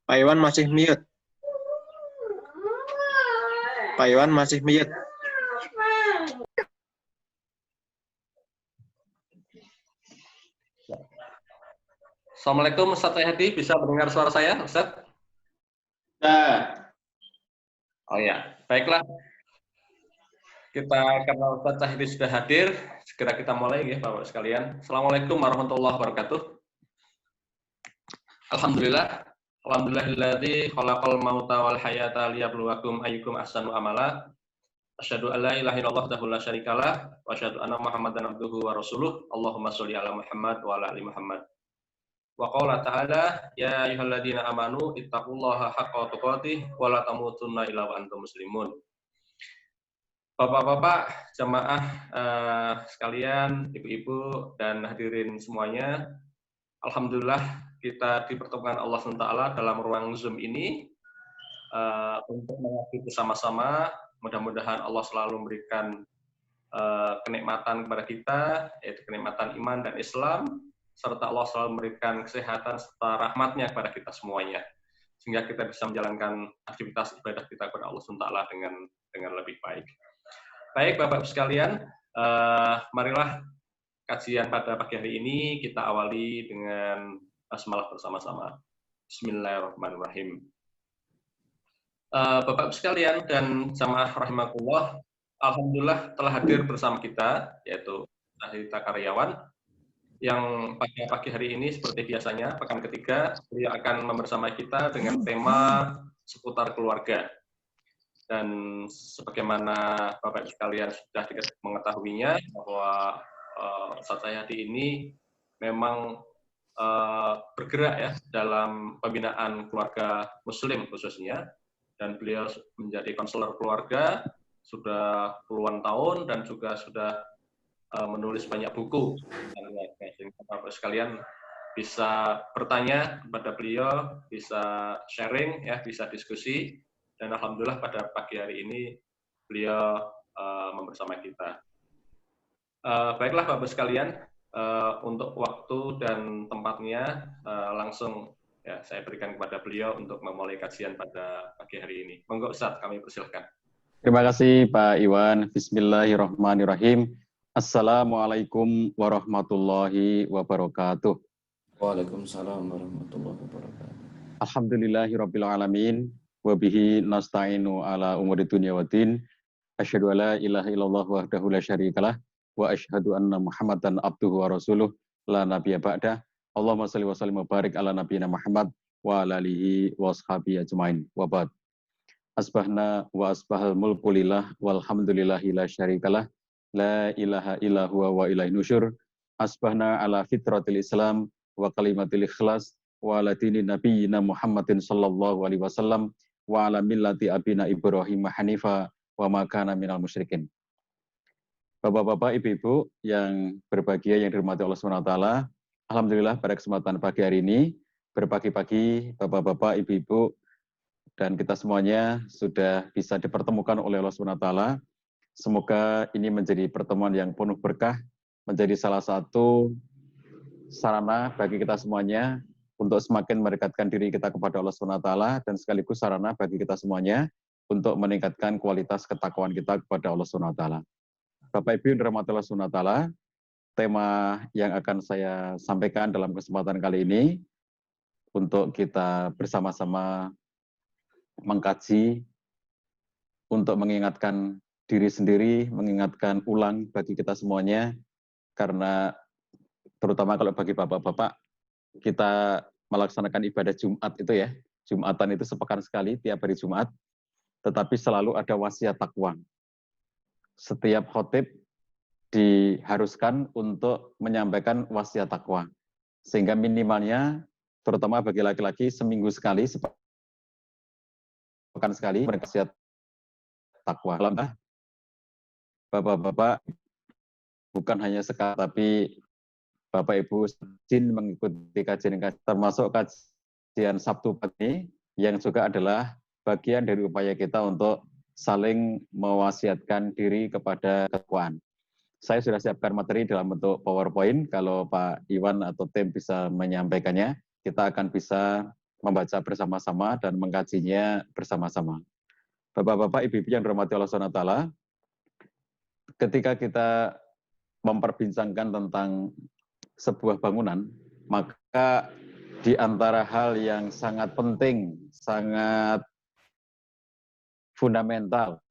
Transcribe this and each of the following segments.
Pak Iwan masih mute. Pak Iwan masih mute. Assalamualaikum Ustaz Hadi, bisa mendengar suara saya, Ustaz? Nah. Oh ya, baiklah. Karena Ustaz Hadi sudah hadir, segera kita mulai ya Bapak sekalian. Assalamualaikum warahmatullahi wabarakatuh. Alhamdulillahilladzi khalaqal mauta wal hayata liyabluwakum ayyukum ahsanu amala. Asyhadu an la ilaha illallah wahdahu la syarikalah wa asyhadu anna Muhammadan abduhu wa rasuluh. Allahumma sholli ala Muhammad wa ala ali Muhammad. Wa qala ta'ala ya ayyuhalladzina amanu ittaqullaha haqqa tuqatih wa la tamutunna illa wa antum muslimun. Bapak-bapak, jamaah sekalian, ibu-ibu dan hadirin semuanya, alhamdulillah kita dipertemukan Allah SWT dalam ruang Zoom ini untuk mengabdi bersama-sama. Mudah-mudahan Allah selalu memberikan kenikmatan kepada kita, yaitu kenikmatan iman dan Islam, serta Allah selalu memberikan kesehatan serta rahmatnya kepada kita semuanya, sehingga kita bisa menjalankan aktivitas ibadah kita kepada Allah SWT dengan lebih baik. Baik Bapak sekalian, marilah kajian pada pagi hari ini kita awali dengan basmalah bersama-sama. Bismillahirrahmanirrahim. Bapak sekalian dan jamaah rahimakumullah, alhamdulillah telah hadir bersama kita, yaitu Ahita Karyawan, yang pada pagi hari ini seperti biasanya, pekan ketiga, beliau akan membersamai kita dengan tema seputar keluarga. Dan sebagaimana Bapak sekalian sudah mengetahuinya, bahwa Ustaz Hadi ini memang bergerak ya dalam pembinaan keluarga Muslim khususnya, dan beliau menjadi konselor keluarga sudah puluhan tahun dan juga sudah menulis banyak buku. Sehingga Bapak sekalian bisa bertanya kepada beliau, bisa sharing ya, bisa diskusi. Dan alhamdulillah pada pagi hari ini beliau membersamai kita. Baiklah Bapak sekalian, untuk waktu dan tempatnya langsung ya saya berikan kepada beliau untuk memulai kajian pada pagi hari ini. Monggo Ustaz, kami persilahkan. Terima kasih Pak Iwan. Bismillahirrahmanirrahim. Assalamualaikum warahmatullahi wabarakatuh. Waalaikumsalam warahmatullahi wabarakatuh. Alhamdulillahirabbil alamin. Wa bihi nasta'inu ala umuri dunya waddin. Asyhadu alla ilaha illallah wahdahu la syarikalah wa asyhadu anna Muhammadan abduhu wa rasuluh la nabiyya ba'dah. Allahumma shalli wa sallim wa barik ala nabiyyina Muhammad wa ala alihi wa ashabihi ajmain. Wa ba'd. Asbahna wa asbahal mulku lillah walhamdulillahi la syarikalah la ilaha illa huwa wa ilaihi nusyur. Asbahna ala fitratil Islam wa kalimatil ikhlas wa ala dini nabiyyina Muhammadin sallallahu alaihi wasallam wa ala millati abina Ibrahim hanifa wa ma kana minal musyrikin. Bapak-bapak, ibu-ibu yang berbahagia yang dirahmati Allah SWT, alhamdulillah pada kesempatan pagi hari ini berpagi-pagi bapak-bapak, ibu-ibu dan kita semuanya sudah bisa dipertemukan oleh Allah SWT. Semoga ini menjadi pertemuan yang penuh berkah, menjadi salah satu sarana bagi kita semuanya untuk semakin mendekatkan diri kita kepada Allah SWT dan sekaligus sarana bagi kita semuanya untuk meningkatkan kualitas ketakwaan kita kepada Allah SWT. Bapak Ibu yang dirahmati Allah SWT, tema yang akan saya sampaikan dalam kesempatan kali ini untuk kita bersama-sama mengkaji, untuk mengingatkan diri sendiri, mengingatkan ulang bagi kita semuanya, karena terutama kalau bagi bapak-bapak, kita melaksanakan ibadah Jumat itu ya, Jumatan itu sepekan sekali, tiap hari Jumat, tetapi selalu ada wasiat takwa. Setiap khotib diharuskan untuk menyampaikan wasiat takwa. Sehingga minimalnya, terutama bagi laki-laki, seminggu sekali, sepekan sekali, mereka wasiat takwa. Bapak-bapak, bukan hanya sekali, tapi Bapak Ibu rajin mengikuti kajian termasuk kajian Sabtu pagi yang juga adalah bagian dari upaya kita untuk saling mewasiatkan diri kepada ketakwaan. Saya sudah siapkan materi dalam bentuk PowerPoint. Kalau Pak Iwan atau tim bisa menyampaikannya, kita akan bisa membaca bersama-sama dan mengkajinya bersama-sama. Bapak-bapak, ibu-ibu yang dirahmati Allah SWT, ketika kita memperbincangkan tentang sebuah bangunan, maka di antara hal yang sangat penting, sangat fundamental,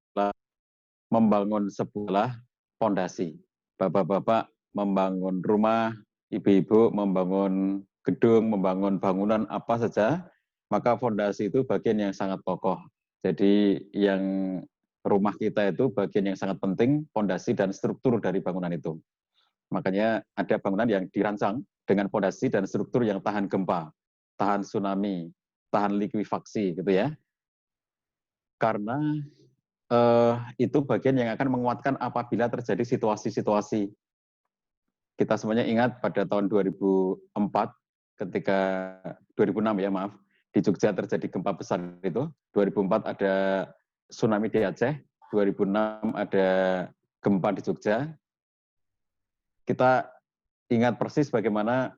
membangun sebuah fondasi. Bapak-bapak membangun rumah, ibu-ibu membangun gedung, membangun bangunan apa saja, maka fondasi itu bagian yang sangat kokoh. Jadi yang rumah kita itu bagian yang sangat penting, fondasi dan struktur dari bangunan itu. Makanya ada bangunan yang dirancang dengan fondasi dan struktur yang tahan gempa, tahan tsunami, tahan likuifaksi gitu ya. Karena itu bagian yang akan menguatkan apabila terjadi situasi-situasi. Kita semuanya ingat pada tahun 2004 ketika 2006 ya maaf, di Jogja terjadi gempa besar itu. 2004 ada tsunami di Aceh, 2006 ada gempa di Jogja. Kita ingat persis bagaimana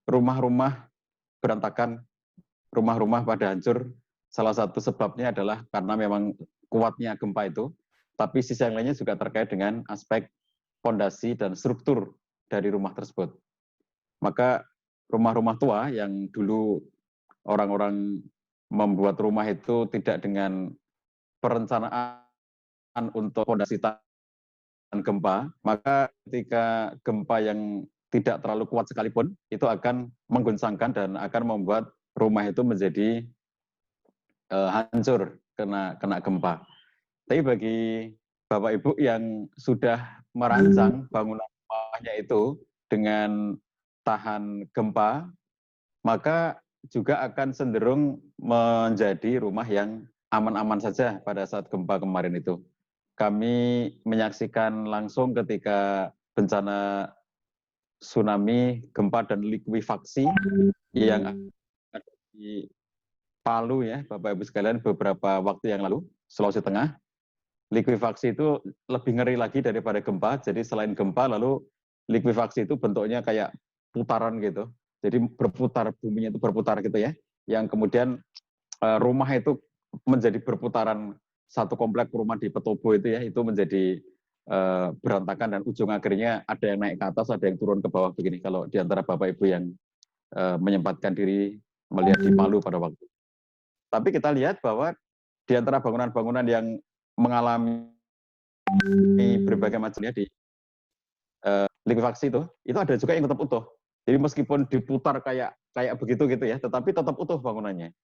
rumah-rumah berantakan, rumah-rumah pada hancur. Salah satu sebabnya adalah karena memang kuatnya gempa itu, tapi sisi yang lainnya juga terkait dengan aspek fondasi dan struktur dari rumah tersebut. Maka rumah-rumah tua yang dulu orang-orang membuat rumah itu tidak dengan perencanaan untuk fondasi gempa, maka ketika gempa yang tidak terlalu kuat sekalipun, itu akan mengguncangkan dan akan membuat rumah itu menjadi hancur kena gempa. Tapi bagi Bapak Ibu yang sudah merancang bangunan rumahnya itu dengan tahan gempa, maka juga akan cenderung menjadi rumah yang aman-aman saja pada saat gempa kemarin itu. Kami menyaksikan langsung ketika bencana tsunami, gempa, dan likuifaksi yang ada di Palu ya, Bapak Ibu sekalian, beberapa waktu yang lalu, Sulawesi Tengah. Likuifaksi itu lebih ngeri lagi daripada gempa, jadi selain gempa, lalu likuifaksi itu bentuknya kayak putaran gitu. Jadi berputar, buminya itu berputar gitu ya, yang kemudian rumah itu menjadi berputaran. Satu komplek rumah di Petobo itu ya, itu menjadi berantakan dan ujung akhirnya ada yang naik ke atas, ada yang turun ke bawah begini. Kalau di antara Bapak Ibu yang menyempatkan diri melihat di Palu pada waktu. Tapi kita lihat bahwa di antara bangunan-bangunan yang mengalami berbagai macamnya di likuifaksi itu ada juga yang tetap utuh. Jadi meskipun diputar kayak begitu gitu ya, tetapi tetap utuh bangunannya.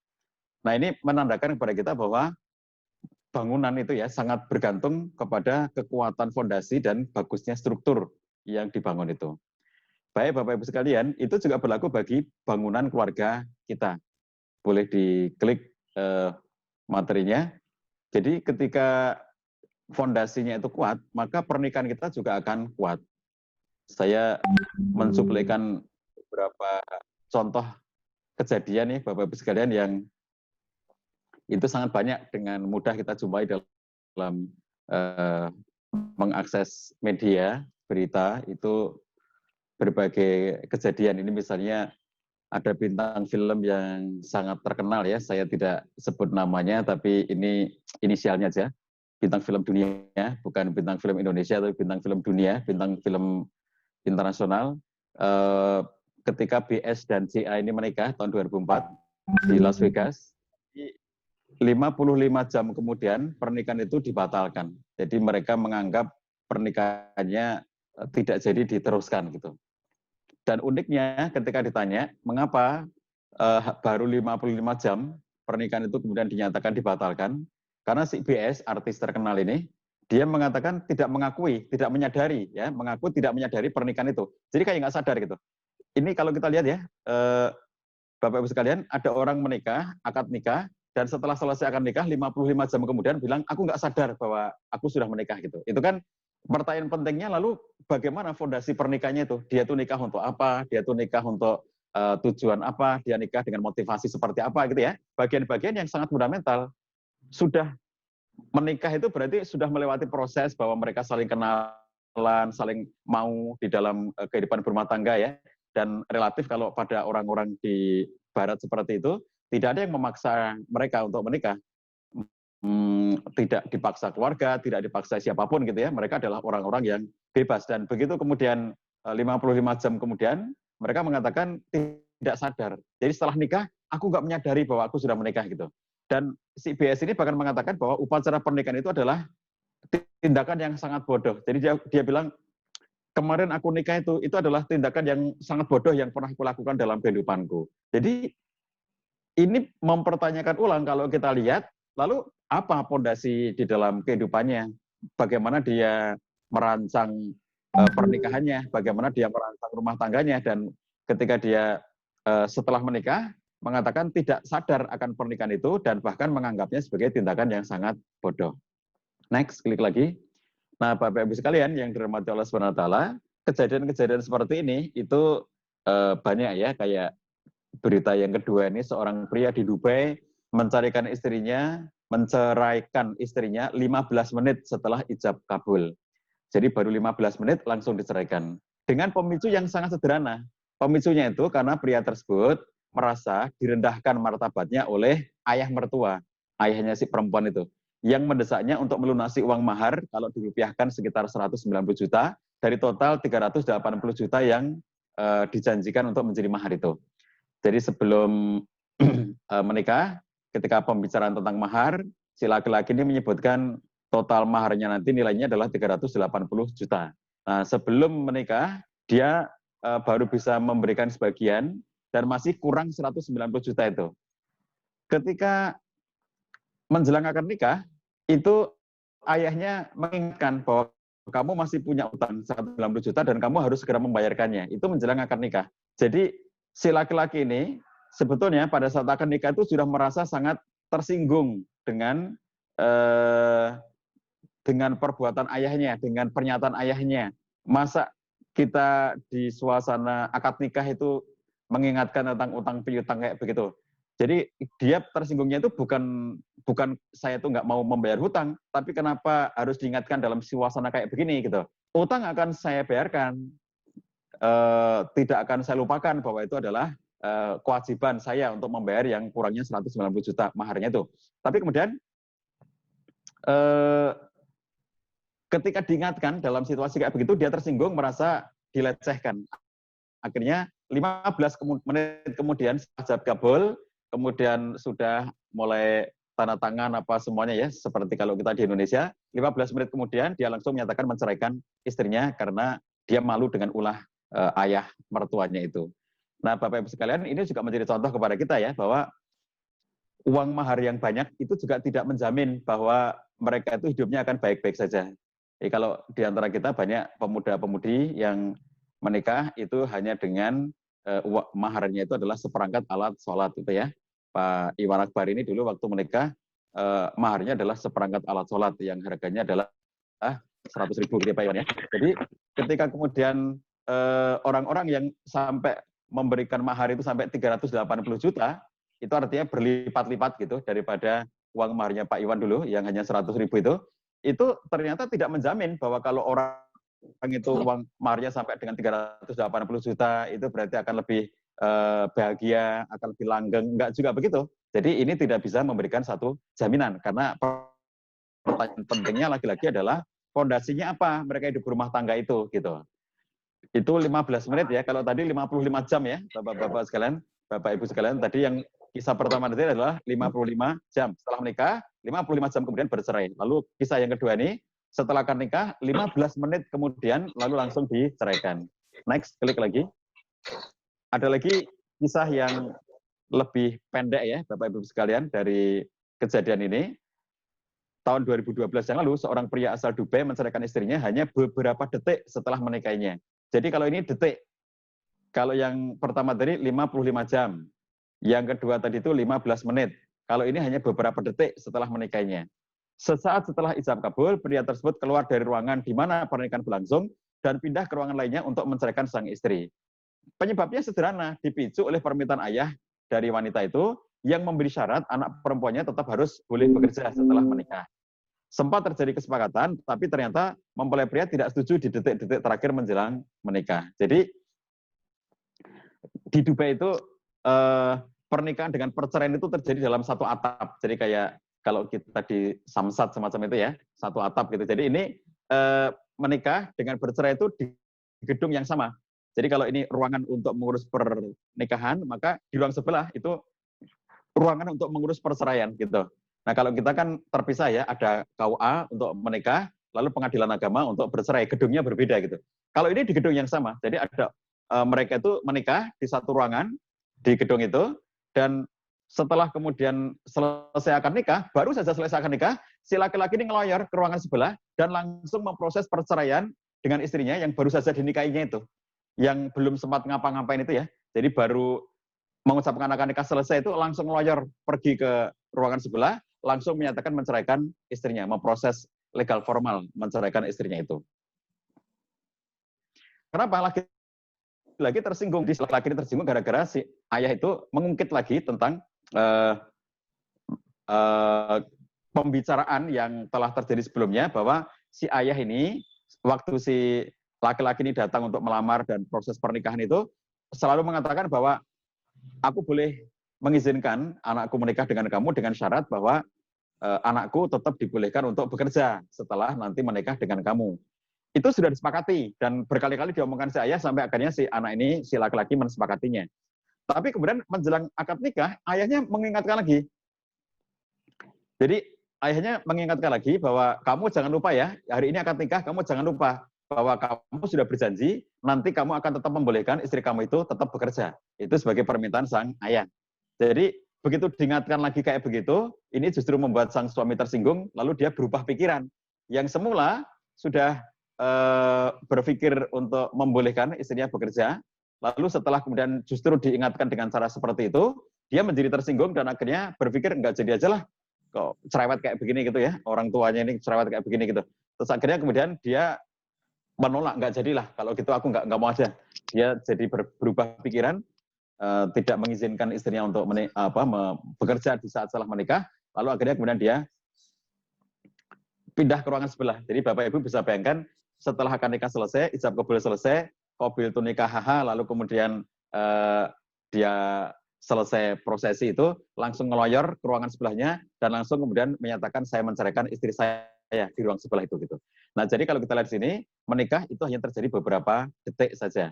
Nah ini menandakan kepada kita bahwa bangunan itu ya sangat bergantung kepada kekuatan fondasi dan bagusnya struktur yang dibangun itu. Baik Bapak Ibu sekalian, itu juga berlaku bagi bangunan keluarga kita. Boleh diklik materinya. Jadi ketika fondasinya itu kuat, maka pernikahan kita juga akan kuat. Saya mencuplikan beberapa contoh kejadian nih Bapak Ibu sekalian yang itu sangat banyak dengan mudah kita jumpai dalam mengakses media, berita, itu berbagai kejadian. Ini misalnya ada bintang film yang sangat terkenal ya, saya tidak sebut namanya, tapi ini inisialnya aja. Bintang film dunia, bukan bintang film Indonesia, tapi bintang film dunia, bintang film internasional. Ketika BS dan CA ini menikah tahun 2004 di Las Vegas, 55 jam kemudian pernikahan itu dibatalkan. Jadi mereka menganggap pernikahannya tidak jadi diteruskan gitu. Dan uniknya ketika ditanya mengapa baru 55 jam pernikahan itu kemudian dinyatakan dibatalkan karena si BS, artis terkenal ini, dia mengatakan tidak mengakui, tidak menyadari, ya, mengaku tidak menyadari pernikahan itu. Jadi kayak nggak sadar gitu. Ini kalau kita lihat ya, Bapak Ibu sekalian, ada orang menikah, akad nikah, dan setelah selesai akad nikah, 55 jam kemudian bilang, aku nggak sadar bahwa aku sudah menikah gitu. Itu kan pertanyaan pentingnya, lalu bagaimana fondasi pernikahannya itu? Dia tuh nikah untuk apa? Dia tuh nikah untuk tujuan apa? Dia nikah dengan motivasi seperti apa gitu ya? Bagian-bagian yang sangat fundamental. Sudah menikah itu berarti sudah melewati proses bahwa mereka saling kenalan, saling mau di dalam kehidupan berumah tangga ya. Dan relatif kalau pada orang-orang di barat seperti itu, tidak ada yang memaksa mereka untuk menikah. Tidak dipaksa keluarga, tidak dipaksa siapapun gitu ya. Mereka adalah orang-orang yang bebas. Dan begitu kemudian 55 jam kemudian, mereka mengatakan tidak sadar. Jadi setelah nikah, aku nggak menyadari bahwa aku sudah menikah gitu. Dan si BS ini bahkan mengatakan bahwa upacara pernikahan itu adalah tindakan yang sangat bodoh. Jadi dia bilang, kemarin aku nikah itu adalah tindakan yang sangat bodoh yang pernah aku lakukan dalam kehidupanku. Jadi ini mempertanyakan ulang kalau kita lihat, lalu apa fondasi di dalam kehidupannya? Bagaimana dia merancang pernikahannya, bagaimana dia merancang rumah tangganya, dan ketika dia setelah menikah, mengatakan tidak sadar akan pernikahan itu, dan bahkan menganggapnya sebagai tindakan yang sangat bodoh. Next, klik lagi. Nah, Bapak Ibu sekalian yang dirahmati Allah SWT, kejadian-kejadian seperti ini itu banyak ya, kayak berita yang kedua ini, seorang pria di Dubai menceraikan istrinya 15 menit setelah ijab kabul. Jadi baru 15 menit langsung diceraikan. Dengan pemicu yang sangat sederhana. Pemicunya itu karena pria tersebut merasa direndahkan martabatnya oleh ayah mertua, ayahnya si perempuan itu, yang mendesaknya untuk melunasi uang mahar kalau dirupiahkan sekitar 190 juta dari total 380 juta yang dijanjikan untuk menjadi mahar itu. Jadi sebelum menikah, ketika pembicaraan tentang mahar, si laki-laki ini menyebutkan total maharnya nanti nilainya adalah 380 juta. Nah, sebelum menikah, dia baru bisa memberikan sebagian dan masih kurang 190 juta itu. Ketika menjelang akad nikah, itu ayahnya mengingatkan bahwa kamu masih punya utang 190 juta dan kamu harus segera membayarkannya. Itu menjelang akad nikah. Jadi si laki-laki ini sebetulnya pada saat akad nikah itu sudah merasa sangat tersinggung dengan perbuatan ayahnya, dengan pernyataan ayahnya. Masa kita di suasana akad nikah itu mengingatkan tentang utang piutang kayak begitu. Jadi dia tersinggungnya itu bukan saya tuh nggak mau membayar hutang, tapi kenapa harus diingatkan dalam suasana kayak begini gitu. Utang akan saya bayarkan, tidak akan saya lupakan bahwa itu adalah kewajiban saya untuk membayar yang kurangnya 190 juta maharnya itu. Tapi kemudian ketika diingatkan dalam situasi kayak begitu, dia tersinggung, merasa dilecehkan. Akhirnya 15 menit kemudian ijab kabul, kemudian sudah mulai tanda tangan apa semuanya ya, seperti kalau kita di Indonesia, 15 menit kemudian dia langsung menyatakan menceraikan istrinya karena dia malu dengan ulah ayah mertuanya itu. Nah, Bapak Ibu sekalian, ini juga menjadi contoh kepada kita ya, bahwa uang mahar yang banyak itu juga tidak menjamin bahwa mereka itu hidupnya akan baik-baik saja. Jadi kalau di antara kita banyak pemuda-pemudi yang menikah itu hanya dengan maharnya itu adalah seperangkat alat sholat itu ya. Pak Iwan Akbar ini dulu waktu menikah, maharnya adalah seperangkat alat sholat yang harganya adalah 100.000 gitu ya Pak Iwan ya. Jadi ketika kemudian orang-orang yang sampai memberikan mahar itu sampai 380 juta, itu artinya berlipat-lipat gitu daripada uang maharnya Pak Iwan dulu yang hanya 100.000 itu ternyata tidak menjamin bahwa kalau orang itu uang maharnya sampai dengan 380 juta itu berarti akan lebih bahagia, akan lebih langgeng, enggak juga begitu. Jadi ini tidak bisa memberikan satu jaminan karena pertanyaan pentingnya lagi-lagi adalah fondasinya apa mereka hidup berumah tangga itu gitu. Itu 15 menit ya, kalau tadi 55 jam ya Bapak-bapak sekalian, Bapak Ibu sekalian, tadi yang kisah pertama tadi adalah 55 jam setelah menikah, 55 jam kemudian bercerai. Lalu kisah yang kedua ini setelah akad nikah 15 menit kemudian lalu langsung diceraikan. Next, klik lagi. Ada lagi kisah yang lebih pendek ya Bapak Ibu sekalian dari kejadian ini. Tahun 2012 yang lalu, seorang pria asal Dubai menceraikan istrinya hanya beberapa detik setelah menikahinya. Jadi kalau ini detik, kalau yang pertama tadi 55 jam, yang kedua tadi itu 15 menit. Kalau ini hanya beberapa detik setelah menikahinya. Sesaat setelah ijab kabul, pria tersebut keluar dari ruangan di mana pernikahan berlangsung dan pindah ke ruangan lainnya untuk menceraikan sang istri. Penyebabnya sederhana, dipicu oleh permintaan ayah dari wanita itu yang memberi syarat anak perempuannya tetap harus boleh bekerja setelah menikah. Sempat terjadi kesepakatan, tapi ternyata mempelai pria tidak setuju di detik-detik terakhir menjelang menikah. Jadi di Dubai itu pernikahan dengan perceraian itu terjadi dalam satu atap. Jadi kayak kalau kita di Samsat semacam itu ya, satu atap gitu. Jadi ini menikah dengan bercerai itu di gedung yang sama. Jadi kalau ini ruangan untuk mengurus pernikahan, maka di ruang sebelah itu ruangan untuk mengurus perceraian gitu. Nah kalau kita kan terpisah ya, ada KUA untuk menikah, lalu pengadilan agama untuk bercerai, gedungnya berbeda gitu. Kalau ini di gedung yang sama, jadi ada mereka itu menikah di satu ruangan di gedung itu, dan setelah kemudian selesai akad nikah, baru saja selesai akad nikah, si laki-laki ini ngelayar ke ruangan sebelah dan langsung memproses perceraian dengan istrinya yang baru saja dinikahinya itu, yang belum sempat ngapa-ngapain itu ya. Jadi baru mengucapkan akad nikah selesai itu langsung ngelayar pergi ke ruangan sebelah, langsung menyatakan menceraikan istrinya, memproses legal formal menceraikan istrinya itu. Kenapa lagi tersinggung? Laki tersinggung gara-gara si ayah itu mengungkit lagi tentang pembicaraan yang telah terjadi sebelumnya, bahwa si ayah ini waktu si laki-laki ini datang untuk melamar dan proses pernikahan itu selalu mengatakan bahwa aku boleh mengizinkan anakku menikah dengan kamu dengan syarat bahwa anakku tetap dibolehkan untuk bekerja setelah nanti menikah dengan kamu. Itu sudah disepakati dan berkali-kali diomongkan si ayah sampai akhirnya si anak ini, si laki-laki mensepakatinya. Tapi kemudian menjelang akad nikah, ayahnya mengingatkan lagi. Jadi ayahnya mengingatkan lagi bahwa kamu jangan lupa ya, hari ini akad nikah, kamu jangan lupa bahwa kamu sudah berjanji, nanti kamu akan tetap membolehkan istri kamu itu tetap bekerja. Itu sebagai permintaan sang ayah. Jadi begitu diingatkan lagi kayak begitu, ini justru membuat sang suami tersinggung, lalu dia berubah pikiran. Yang semula sudah berpikir untuk membolehkan istrinya bekerja, lalu setelah kemudian justru diingatkan dengan cara seperti itu, dia menjadi tersinggung dan akhirnya berpikir enggak jadi aja lah, kok cerewet kayak begini gitu ya, orang tuanya ini cerewet kayak begini gitu. Terus akhirnya kemudian dia menolak, enggak jadilah, kalau gitu aku enggak mau aja. Dia jadi berubah pikiran, tidak mengizinkan istrinya untuk bekerja di saat setelah menikah, lalu akhirnya kemudian dia pindah ke ruangan sebelah. Jadi Bapak Ibu bisa bayangkan, setelah akad nikah selesai, ijab kabul selesai, qabil tu nikah lalu kemudian dia selesai prosesi itu, langsung ngeloyor ke ruangan sebelahnya dan langsung kemudian menyatakan saya menceraikan istri saya di ruang sebelah itu gitu. Nah, jadi kalau kita lihat di sini, menikah itu hanya terjadi beberapa detik saja.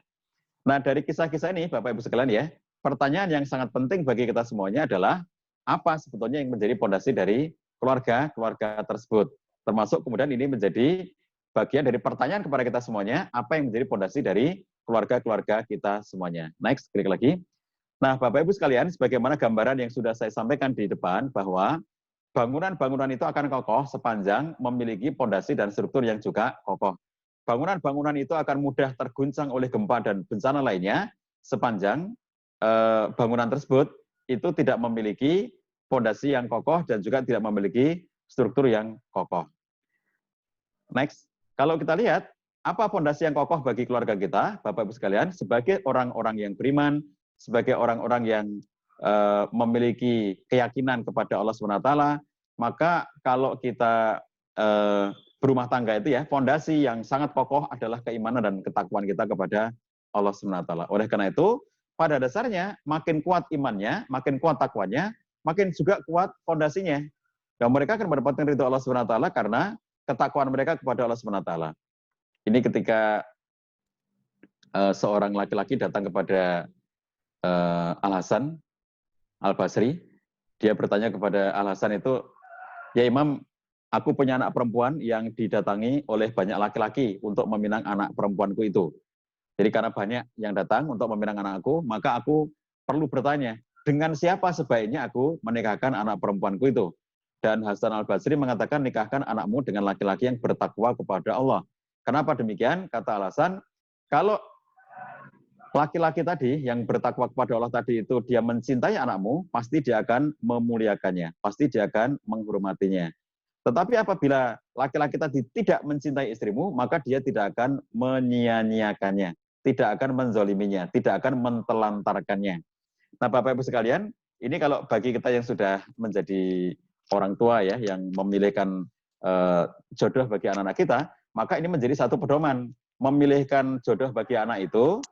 Nah, dari kisah-kisah ini Bapak Ibu sekalian ya, pertanyaan yang sangat penting bagi kita semuanya adalah apa sebetulnya yang menjadi fondasi dari keluarga tersebut. Termasuk kemudian ini menjadi bagian dari pertanyaan kepada kita semuanya, apa yang menjadi fondasi dari keluarga kita semuanya. Next, klik lagi. Nah, Bapak Ibu sekalian, sebagaimana gambaran yang sudah saya sampaikan di depan, bahwa bangunan-bangunan itu akan kokoh sepanjang memiliki fondasi dan struktur yang juga kokoh. Bangunan-bangunan itu akan mudah terguncang oleh gempa dan bencana lainnya sepanjang bangunan tersebut itu tidak memiliki fondasi yang kokoh dan juga tidak memiliki struktur yang kokoh. Next. Kalau kita lihat, apa fondasi yang kokoh bagi keluarga kita, Bapak Ibu sekalian, sebagai orang-orang yang beriman, sebagai orang-orang yang memiliki keyakinan kepada Allah SWT, maka kalau kita berumah tangga itu ya, fondasi yang sangat kokoh adalah keimanan dan ketakwaan kita kepada Allah SWT. Oleh karena itu, pada dasarnya, makin kuat imannya, makin kuat takwanya, makin juga kuat fondasinya. Dan mereka akan mendapatkan ridho Allah SWT karena ketakwaan mereka kepada Allah SWT. Ini ketika seorang laki-laki datang kepada Al-Hasan Al-Basri, dia bertanya kepada Al-Hasan itu, ya Imam, aku punya anak perempuan yang didatangi oleh banyak laki-laki untuk meminang anak perempuanku itu. Jadi karena banyak yang datang untuk meminang anakku, maka aku perlu bertanya, dengan siapa sebaiknya aku menikahkan anak perempuanku itu? Dan Hasan al-Basri mengatakan, nikahkan anakmu dengan laki-laki yang bertakwa kepada Allah. Kenapa demikian? Kata alasan, kalau laki-laki tadi yang bertakwa kepada Allah tadi itu dia mencintai anakmu, pasti dia akan memuliakannya, pasti dia akan menghormatinya. Tetapi apabila laki-laki tadi tidak mencintai istrimu, maka dia tidak akan menyia-nyiakannya, tidak akan menzoliminya, tidak akan mentelantarkannya. Nah, Bapak Ibu sekalian, ini kalau bagi kita yang sudah menjadi orang tua ya, yang memilihkan jodoh bagi anak-anak kita, maka ini menjadi satu pedoman. Memilihkan jodoh bagi anak itu,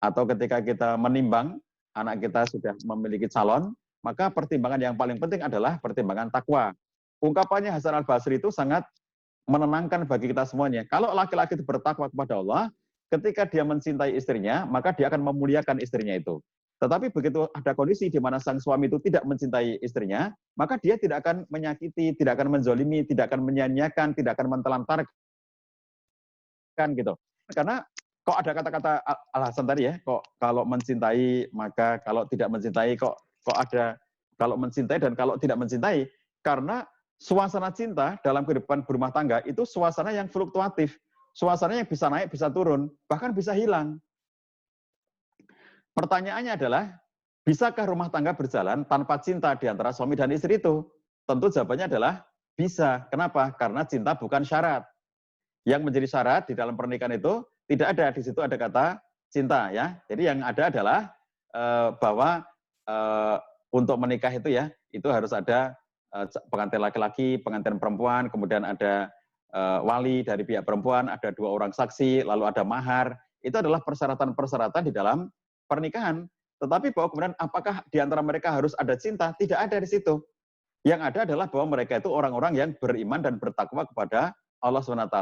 atau ketika kita menimbang anak kita sudah memiliki calon, maka pertimbangan yang paling penting adalah pertimbangan takwa. Ungkapannya Hasan al-Basri itu sangat menenangkan bagi kita semuanya. Kalau laki-laki itu bertakwa kepada Allah, ketika dia mencintai istrinya, maka dia akan memuliakan istrinya itu. Tetapi begitu ada kondisi di mana sang suami itu tidak mencintai istrinya, maka dia tidak akan menyakiti, tidak akan menzolimi, tidak akan menyanyiakan, tidak akan mentelantarkan gitu. Karena kok ada kata-kata alasan tadi ya, kok kalau mencintai maka kalau tidak mencintai, kok ada kalau mencintai dan kalau tidak mencintai. Karena suasana cinta dalam kehidupan berumah tangga itu suasana yang fluktuatif. Suasana yang bisa naik, bisa turun, bahkan bisa hilang. Pertanyaannya adalah, bisakah rumah tangga berjalan tanpa cinta di antara suami dan istri itu? Tentu jawabannya adalah bisa. Kenapa? Karena cinta bukan syarat. Yang menjadi syarat di dalam pernikahan itu tidak ada. Di situ ada kata cinta ya. Jadi yang ada adalah bahwa untuk menikah itu ya, itu harus ada pengantin laki-laki, pengantin perempuan, kemudian ada wali dari pihak perempuan, ada 2 orang saksi, lalu ada mahar. Itu adalah persyaratan-persyaratan di dalam pernikahan. Tetapi bahwa kemudian apakah di antara mereka harus ada cinta? Tidak ada di situ. Yang ada adalah bahwa mereka itu orang-orang yang beriman dan bertakwa kepada Allah SWT,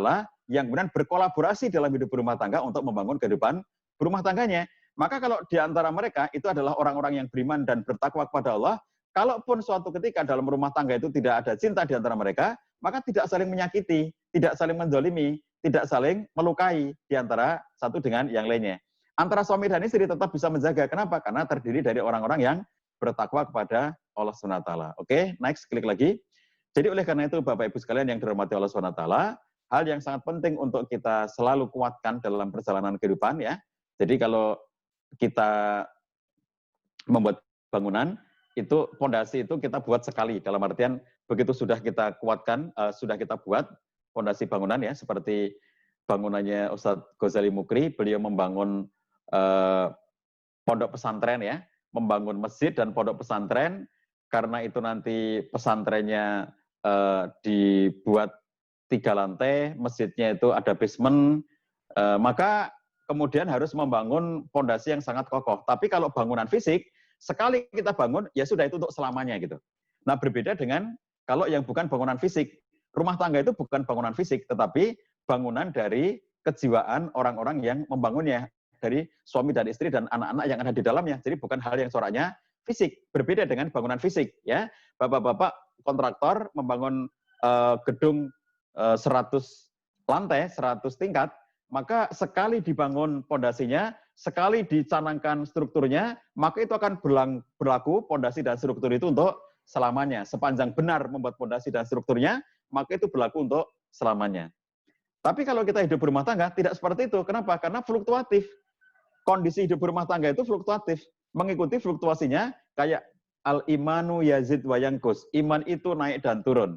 yang kemudian berkolaborasi dalam hidup berumah tangga untuk membangun kehidupan berumah tangganya. Maka kalau di antara mereka itu adalah orang-orang yang beriman dan bertakwa kepada Allah, kalaupun suatu ketika dalam rumah tangga itu tidak ada cinta di antara mereka, maka tidak saling menyakiti, tidak saling menzolimi, tidak saling melukai di antara satu dengan yang lainnya. Antara suami dan istri tetap bisa menjaga. Kenapa? Karena terdiri dari orang-orang yang bertakwa kepada Allah SWT. Oke, next, klik lagi. Jadi oleh karena itu Bapak Ibu sekalian yang dirahmati Allah SWT, hal yang sangat penting untuk kita selalu kuatkan dalam perjalanan kehidupan ya. Jadi kalau kita membuat bangunan, itu fondasi itu kita buat sekali. Dalam artian begitu sudah kita kuatkan, sudah kita buat fondasi bangunan ya, seperti bangunannya Ustadz Ghazali Mukri, beliau membangun pondok pesantren ya, membangun masjid dan pondok pesantren, karena itu nanti pesantrennya dibuat 3 lantai, masjidnya itu ada basement, maka kemudian harus membangun fondasi yang sangat kokoh. Tapi kalau bangunan fisik, sekali kita bangun, ya sudah itu untuk selamanya gitu. Nah berbeda dengan kalau yang bukan bangunan fisik. Rumah tangga itu bukan bangunan fisik, tetapi bangunan dari kejiwaan orang-orang yang membangunnya, dari suami dan istri dan anak-anak yang ada di dalamnya. Jadi bukan hal yang coraknya fisik, berbeda dengan bangunan fisik. Ya, bapak-bapak kontraktor membangun gedung 100 lantai, 100 tingkat, maka sekali dibangun pondasinya, sekali dicanangkan strukturnya, maka itu akan berlaku pondasi dan struktur itu untuk selamanya. Sepanjang benar membuat pondasi dan strukturnya, maka itu berlaku untuk selamanya. Tapi kalau kita hidup berumah tangga, tidak seperti itu. Kenapa? Karena fluktuatif. Kondisi hidup berumah tangga itu fluktuatif. Mengikuti fluktuasinya, kayak al-imanu yazid wa yanqus. Iman itu naik dan turun.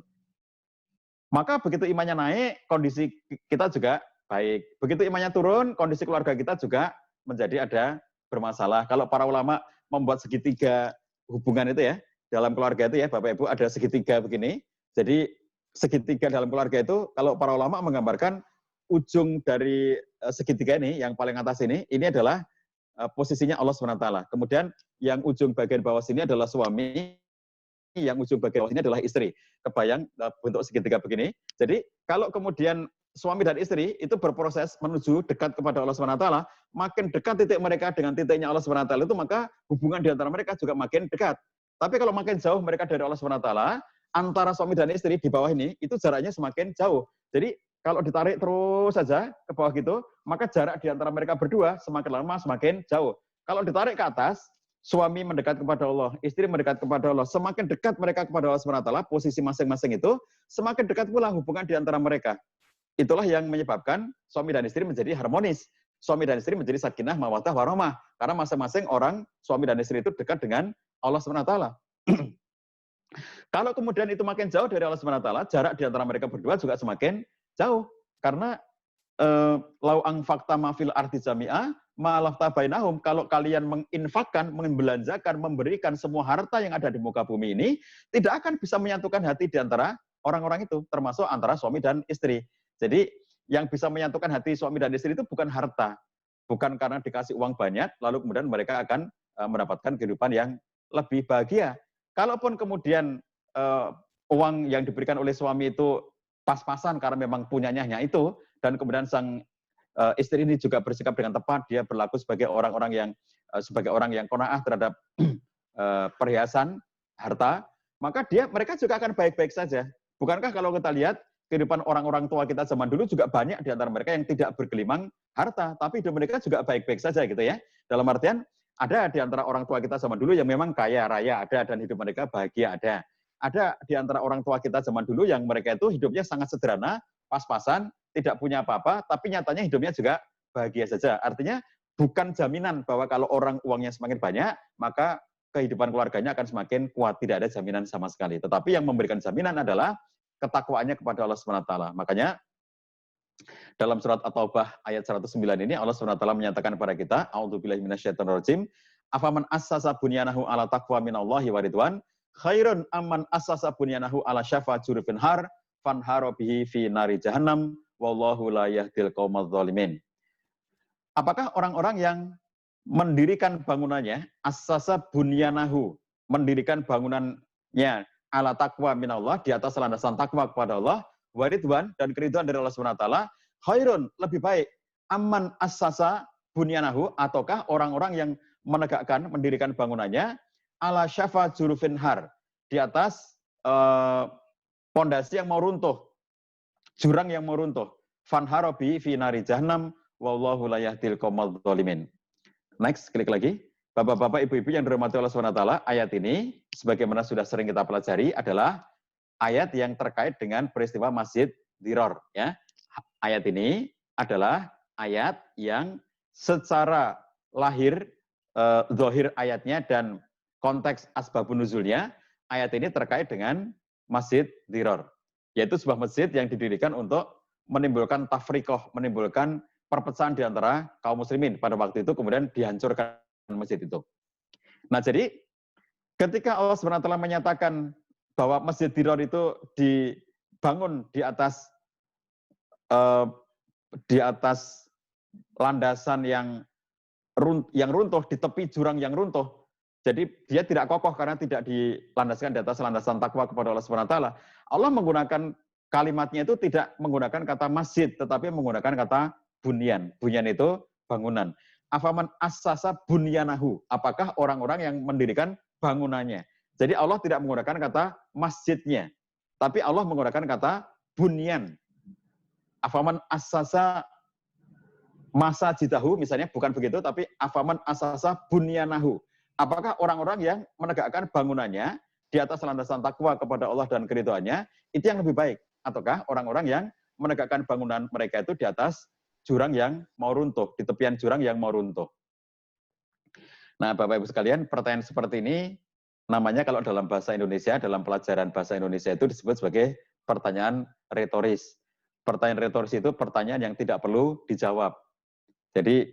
Maka begitu imannya naik, kondisi kita juga baik. Begitu imannya turun, kondisi keluarga kita juga menjadi ada bermasalah. Kalau para ulama membuat segitiga hubungan itu ya, dalam keluarga itu ya, Bapak Ibu ada segitiga begini. Jadi segitiga dalam keluarga itu, kalau para ulama menggambarkan ujung dari segitiga ini, yang paling atas ini adalah posisinya Allah SWT. Kemudian yang ujung bagian bawah sini adalah suami, yang ujung bagian bawah sini adalah istri. Kebayang bentuk segitiga begini. Jadi kalau kemudian suami dan istri itu berproses menuju dekat kepada Allah SWT, makin dekat titik mereka dengan titiknya Allah SWT itu, maka hubungan di antara mereka juga makin dekat. Tapi kalau makin jauh mereka dari Allah SWT, antara suami dan istri di bawah ini, itu jaraknya semakin jauh. Jadi kalau ditarik terus saja ke bawah gitu, maka jarak di antara mereka berdua semakin lama semakin jauh. Kalau ditarik ke atas, suami mendekat kepada Allah, istri mendekat kepada Allah, semakin dekat mereka kepada Allah SWT, posisi masing-masing itu, semakin dekat pula hubungan di antara mereka. Itulah yang menyebabkan suami dan istri menjadi harmonis. Suami dan istri menjadi sakinah, mawaddah, warahmah. Karena masing-masing orang, suami dan istri itu dekat dengan Allah SWT. Kalau kemudian itu makin jauh dari Allah SWT, jarak di antara mereka berdua juga semakin jauh. Karena lau anfaqta ma fil ardi jami'a ma'alafta bainahum, kalau kalian menginfakkan, membelanjakan, memberikan semua harta yang ada di muka bumi ini, tidak akan bisa menyatukan hati di antara orang-orang itu, termasuk antara suami dan istri. Jadi yang bisa menyatukan hati suami dan istri itu bukan harta, bukan karena dikasih uang banyak, lalu kemudian mereka akan mendapatkan kehidupan yang lebih bahagia. Kalaupun kemudian uang yang diberikan oleh suami itu pas-pasan karena memang punyanya hanya itu, dan kemudian sang istri ini juga bersikap dengan tepat, dia berlaku sebagai orang yang qanaah terhadap perhiasan, harta, maka mereka juga akan baik-baik saja. Bukankah kalau kita lihat kehidupan orang-orang tua kita zaman dulu juga banyak di antara mereka yang tidak bergelimang harta, tapi hidup mereka juga baik-baik saja gitu ya. Dalam artian ada di antara orang tua kita zaman dulu yang memang kaya raya ada dan hidup mereka bahagia ada. Ada di antara orang tua kita zaman dulu yang mereka itu hidupnya sangat sederhana, pas-pasan, tidak punya apa-apa, tapi nyatanya hidupnya juga bahagia saja. Artinya bukan jaminan bahwa kalau orang uangnya semakin banyak, maka kehidupan keluarganya akan semakin kuat. Tidak ada jaminan sama sekali. Tetapi yang memberikan jaminan adalah ketakwaannya kepada Allah SWT. Makanya dalam surat At-Taubah ayat 109 ini Allah SWT menyatakan kepada kita, a'udzubillahi minasyaitonirrajim, afaman assasa bunyanahu ala taqwa minallahi wa ridwan khairun amman assasa bunyanahu ala syafa jurufin har fanharo bihi fi nari jahannam wallahu la yahdil qaumadz zalimin. Apakah orang-orang yang mendirikan bangunannya, assasa bunyanahu, mendirikan bangunannya ala taqwa minallah, di atas landasan takwa kepada Allah, waridwan, dan keridhaan dari Allah SWT, khairun, lebih baik, amman assasa bunyanahu, ataukah orang-orang yang menegakkan, mendirikan bangunannya, ala syafa jurufin har, di atas pondasi yang mau runtuh, jurang yang mau runtuh, fanharobi fi nari jahannam, wallahu la yahdil qaumadz zalimin. Next, klik lagi. Bapak-bapak, ibu-ibu yang dirahmati Allah SWT, ayat ini, sebagaimana sudah sering kita pelajari, adalah ayat yang terkait dengan peristiwa Masjid Diror. Ya. Ayat ini adalah ayat yang secara lahir, zahir ayatnya dan konteks asbabun nuzulnya, ayat ini terkait dengan Masjid Diror. Yaitu sebuah masjid yang didirikan untuk menimbulkan tafrikoh, menimbulkan perpecahan di antara kaum muslimin. Pada waktu itu kemudian dihancurkan masjid itu. Nah, jadi ketika Allah SWT menyatakan bahwa Masjid Diror itu dibangun di atas landasan yang runtuh, di tepi jurang yang runtuh. Jadi dia tidak kokoh karena tidak dilandaskan di atas landasan takwa kepada Allah SWT. Allah menggunakan kalimatnya itu tidak menggunakan kata masjid, tetapi menggunakan kata bunyan. Bunyan itu bangunan. Afaman assasa bunyanahu, apakah orang-orang yang mendirikan bangunannya. Jadi Allah tidak menggunakan kata masjidnya, tapi Allah menggunakan kata bunyan. Afaman assasa masajidahu, misalnya bukan begitu, tapi afaman assasa bunyanahu. Apakah orang-orang yang menegakkan bangunannya di atas landasan takwa kepada Allah dan keridhaannya, itu yang lebih baik? Ataukah orang-orang yang menegakkan bangunan mereka itu di atas jurang yang mau runtuh, di tepian jurang yang mau runtuh? Nah, Bapak Ibu sekalian, pertanyaan seperti ini namanya kalau dalam bahasa Indonesia, dalam pelajaran bahasa Indonesia itu disebut sebagai pertanyaan retoris. Pertanyaan retoris itu pertanyaan yang tidak perlu dijawab. Jadi,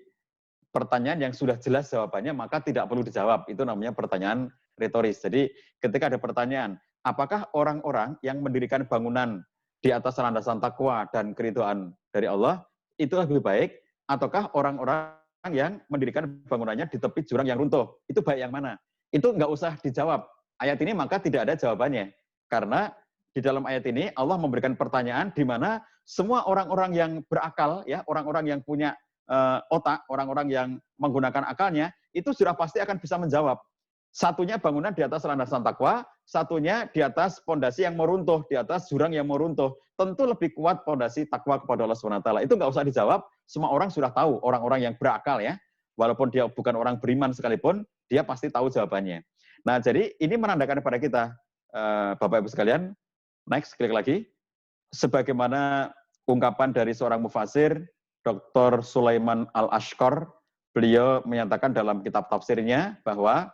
pertanyaan yang sudah jelas jawabannya maka tidak perlu dijawab. Itu namanya pertanyaan retoris. Jadi, ketika ada pertanyaan, apakah orang-orang yang mendirikan bangunan di atas landasan takwa dan keridhaan dari Allah, itu lebih baik, ataukah orang-orang yang mendirikan bangunannya di tepi jurang yang runtuh? Itu baik yang mana? Itu nggak usah dijawab. Ayat ini maka tidak ada jawabannya. Karena di dalam ayat ini Allah memberikan pertanyaan di mana semua orang-orang yang berakal, ya, orang-orang yang punya otak, orang-orang yang menggunakan akalnya, itu sudah pasti akan bisa menjawab. Satunya bangunan di atas landasan takwa, satunya di atas pondasi yang mau runtuh, di atas jurang yang mau runtuh. Tentu lebih kuat pondasi takwa kepada Allah SWT. Itu nggak usah dijawab, semua orang sudah tahu, orang-orang yang berakal ya. Walaupun dia bukan orang beriman sekalipun, dia pasti tahu jawabannya. Nah, jadi ini menandakan kepada kita, Bapak Ibu sekalian, next, klik lagi. Sebagaimana ungkapan dari seorang mufasir, Dr. Sulaiman Al-Ashqar, beliau menyatakan dalam kitab tafsirnya bahwa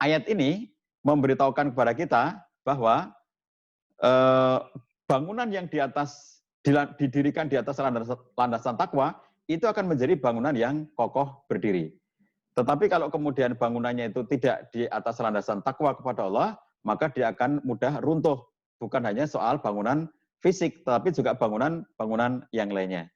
ayat ini memberitahukan kepada kita bahwa bangunan yang didirikan di atas landasan takwa itu akan menjadi bangunan yang kokoh berdiri. Tetapi kalau kemudian bangunannya itu tidak di atas landasan takwa kepada Allah, maka dia akan mudah runtuh. Bukan hanya soal bangunan fisik, tetapi juga bangunan yang lainnya.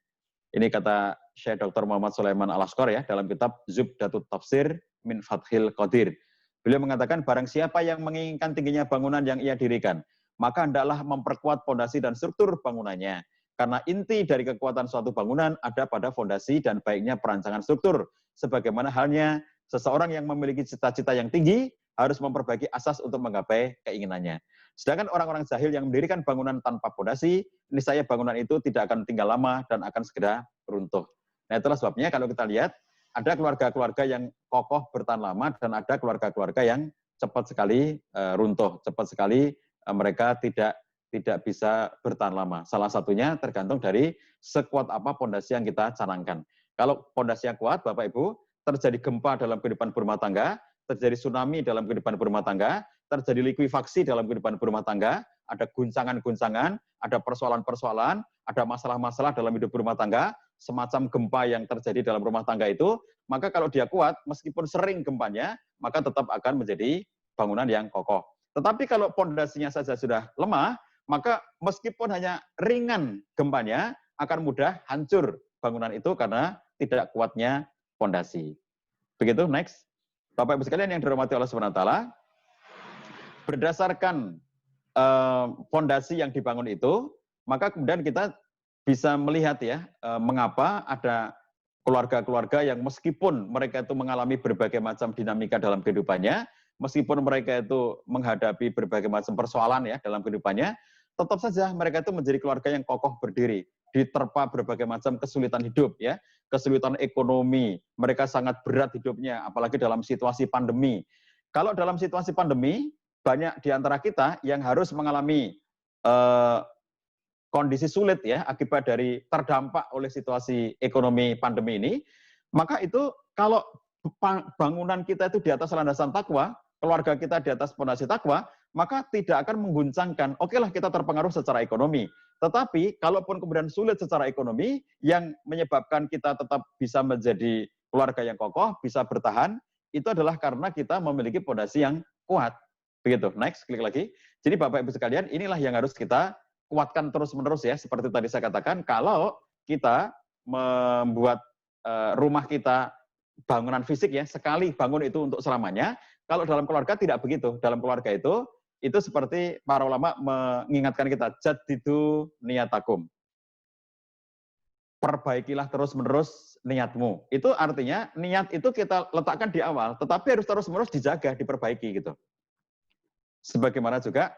Ini kata Syekh Dr. Muhammad Sulaiman Al-Ashqar ya dalam kitab Zubdatut Tafsir min Fathil Qadir. Beliau mengatakan barang siapa yang menginginkan tingginya bangunan yang ia dirikan, maka hendaklah memperkuat fondasi dan struktur bangunannya. Karena inti dari kekuatan suatu bangunan ada pada fondasi dan baiknya perancangan struktur. Sebagaimana halnya seseorang yang memiliki cita-cita yang tinggi harus memperbaiki asas untuk menggapai keinginannya. Sedangkan orang-orang jahil yang mendirikan bangunan tanpa fondasi, niscaya bangunan itu tidak akan tinggal lama dan akan segera runtuh. Nah, itulah sebabnya kalau kita lihat ada keluarga-keluarga yang kokoh bertahan lama dan ada keluarga-keluarga yang cepat sekali runtuh, cepat sekali mereka tidak bisa bertahan lama. Salah satunya tergantung dari sekuat apa fondasi yang kita canangkan. Kalau fondasi yang kuat, Bapak Ibu, terjadi gempa dalam kehidupan berumah tangga, terjadi tsunami dalam kehidupan berumah tangga, terjadi likuifaksi dalam kehidupan berumah tangga, ada guncangan-guncangan, ada persoalan-persoalan, ada masalah-masalah dalam hidup berumah tangga, semacam gempa yang terjadi dalam rumah tangga itu, maka kalau dia kuat, meskipun sering gempanya, maka tetap akan menjadi bangunan yang kokoh. Tetapi kalau fondasinya saja sudah lemah, maka meskipun hanya ringan gempanya, akan mudah hancur bangunan itu karena tidak kuatnya fondasi. Begitu, next. Bapak Ibu sekalian yang dirahmati Allah SWT, berdasarkan fondasi yang dibangun itu, maka kemudian kita bisa melihat ya, mengapa ada keluarga-keluarga yang meskipun mereka itu mengalami berbagai macam dinamika dalam kehidupannya, meskipun mereka itu menghadapi berbagai macam persoalan ya dalam kehidupannya, tetap saja mereka itu menjadi keluarga yang kokoh berdiri, diterpa berbagai macam kesulitan hidup ya, kesulitan ekonomi, mereka sangat berat hidupnya, apalagi dalam situasi pandemi. Kalau dalam situasi pandemi, banyak di antara kita yang harus mengalami kondisi sulit ya, akibat dari terdampak oleh situasi ekonomi pandemi ini, maka itu kalau bangunan kita itu di atas landasan takwa, keluarga kita di atas fondasi takwa, maka tidak akan mengguncangkan. Oke lah kita terpengaruh secara ekonomi. Tetapi kalaupun kemudian sulit secara ekonomi, yang menyebabkan kita tetap bisa menjadi keluarga yang kokoh, bisa bertahan, itu adalah karena kita memiliki fondasi yang kuat. Begitu, next, klik lagi. Jadi Bapak Ibu sekalian, inilah yang harus kita kuatkan terus-menerus ya. Seperti tadi saya katakan, kalau kita membuat rumah kita bangunan fisik ya, sekali bangun itu untuk selamanya. Kalau dalam keluarga tidak begitu. Dalam keluarga itu seperti para ulama mengingatkan kita, jaddidu niyatakum. Perbaikilah terus-menerus niatmu. Itu artinya niat itu kita letakkan di awal, tetapi harus terus-menerus dijaga, diperbaiki gitu. Sebagaimana juga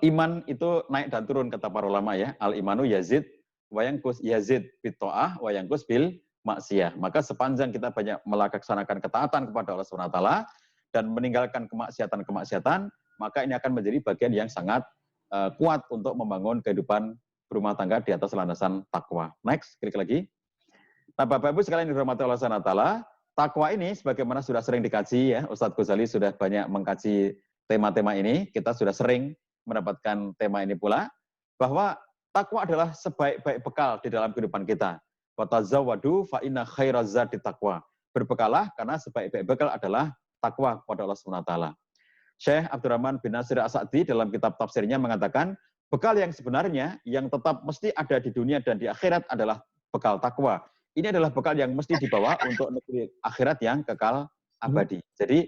iman itu naik dan turun kata para ulama ya. Al-imanu yazid wa yanqus, yazid bit ta'ah wa yanqus bil maksiyah. Maka sepanjang kita banyak melaksanakan ketaatan kepada Allah SWT dan meninggalkan kemaksiatan-kemaksiatan, maka ini akan menjadi bagian yang sangat kuat untuk membangun kehidupan berumah tangga di atas landasan takwa. Next, klik lagi. Nah, Bapak Ibu sekalian yang dirahmati Allah SWT, takwa ini sebagaimana sudah sering dikaji ya, Ustadz Ghazali sudah banyak mengkaji tema-tema ini, kita sudah sering mendapatkan tema ini pula, bahwa takwa adalah sebaik-baik bekal di dalam kehidupan kita. Watazawwadu fa inna khairaz zadi taqwa. Berbekalah karena sebaik-baik bekal adalah takwa kepada Allah SWT. Syekh Abdurrahman bin Nasir As-Sa'di dalam kitab tafsirnya mengatakan, bekal yang sebenarnya yang tetap mesti ada di dunia dan di akhirat adalah bekal takwa. Ini adalah bekal yang mesti dibawa untuk negeri akhirat yang kekal abadi. Jadi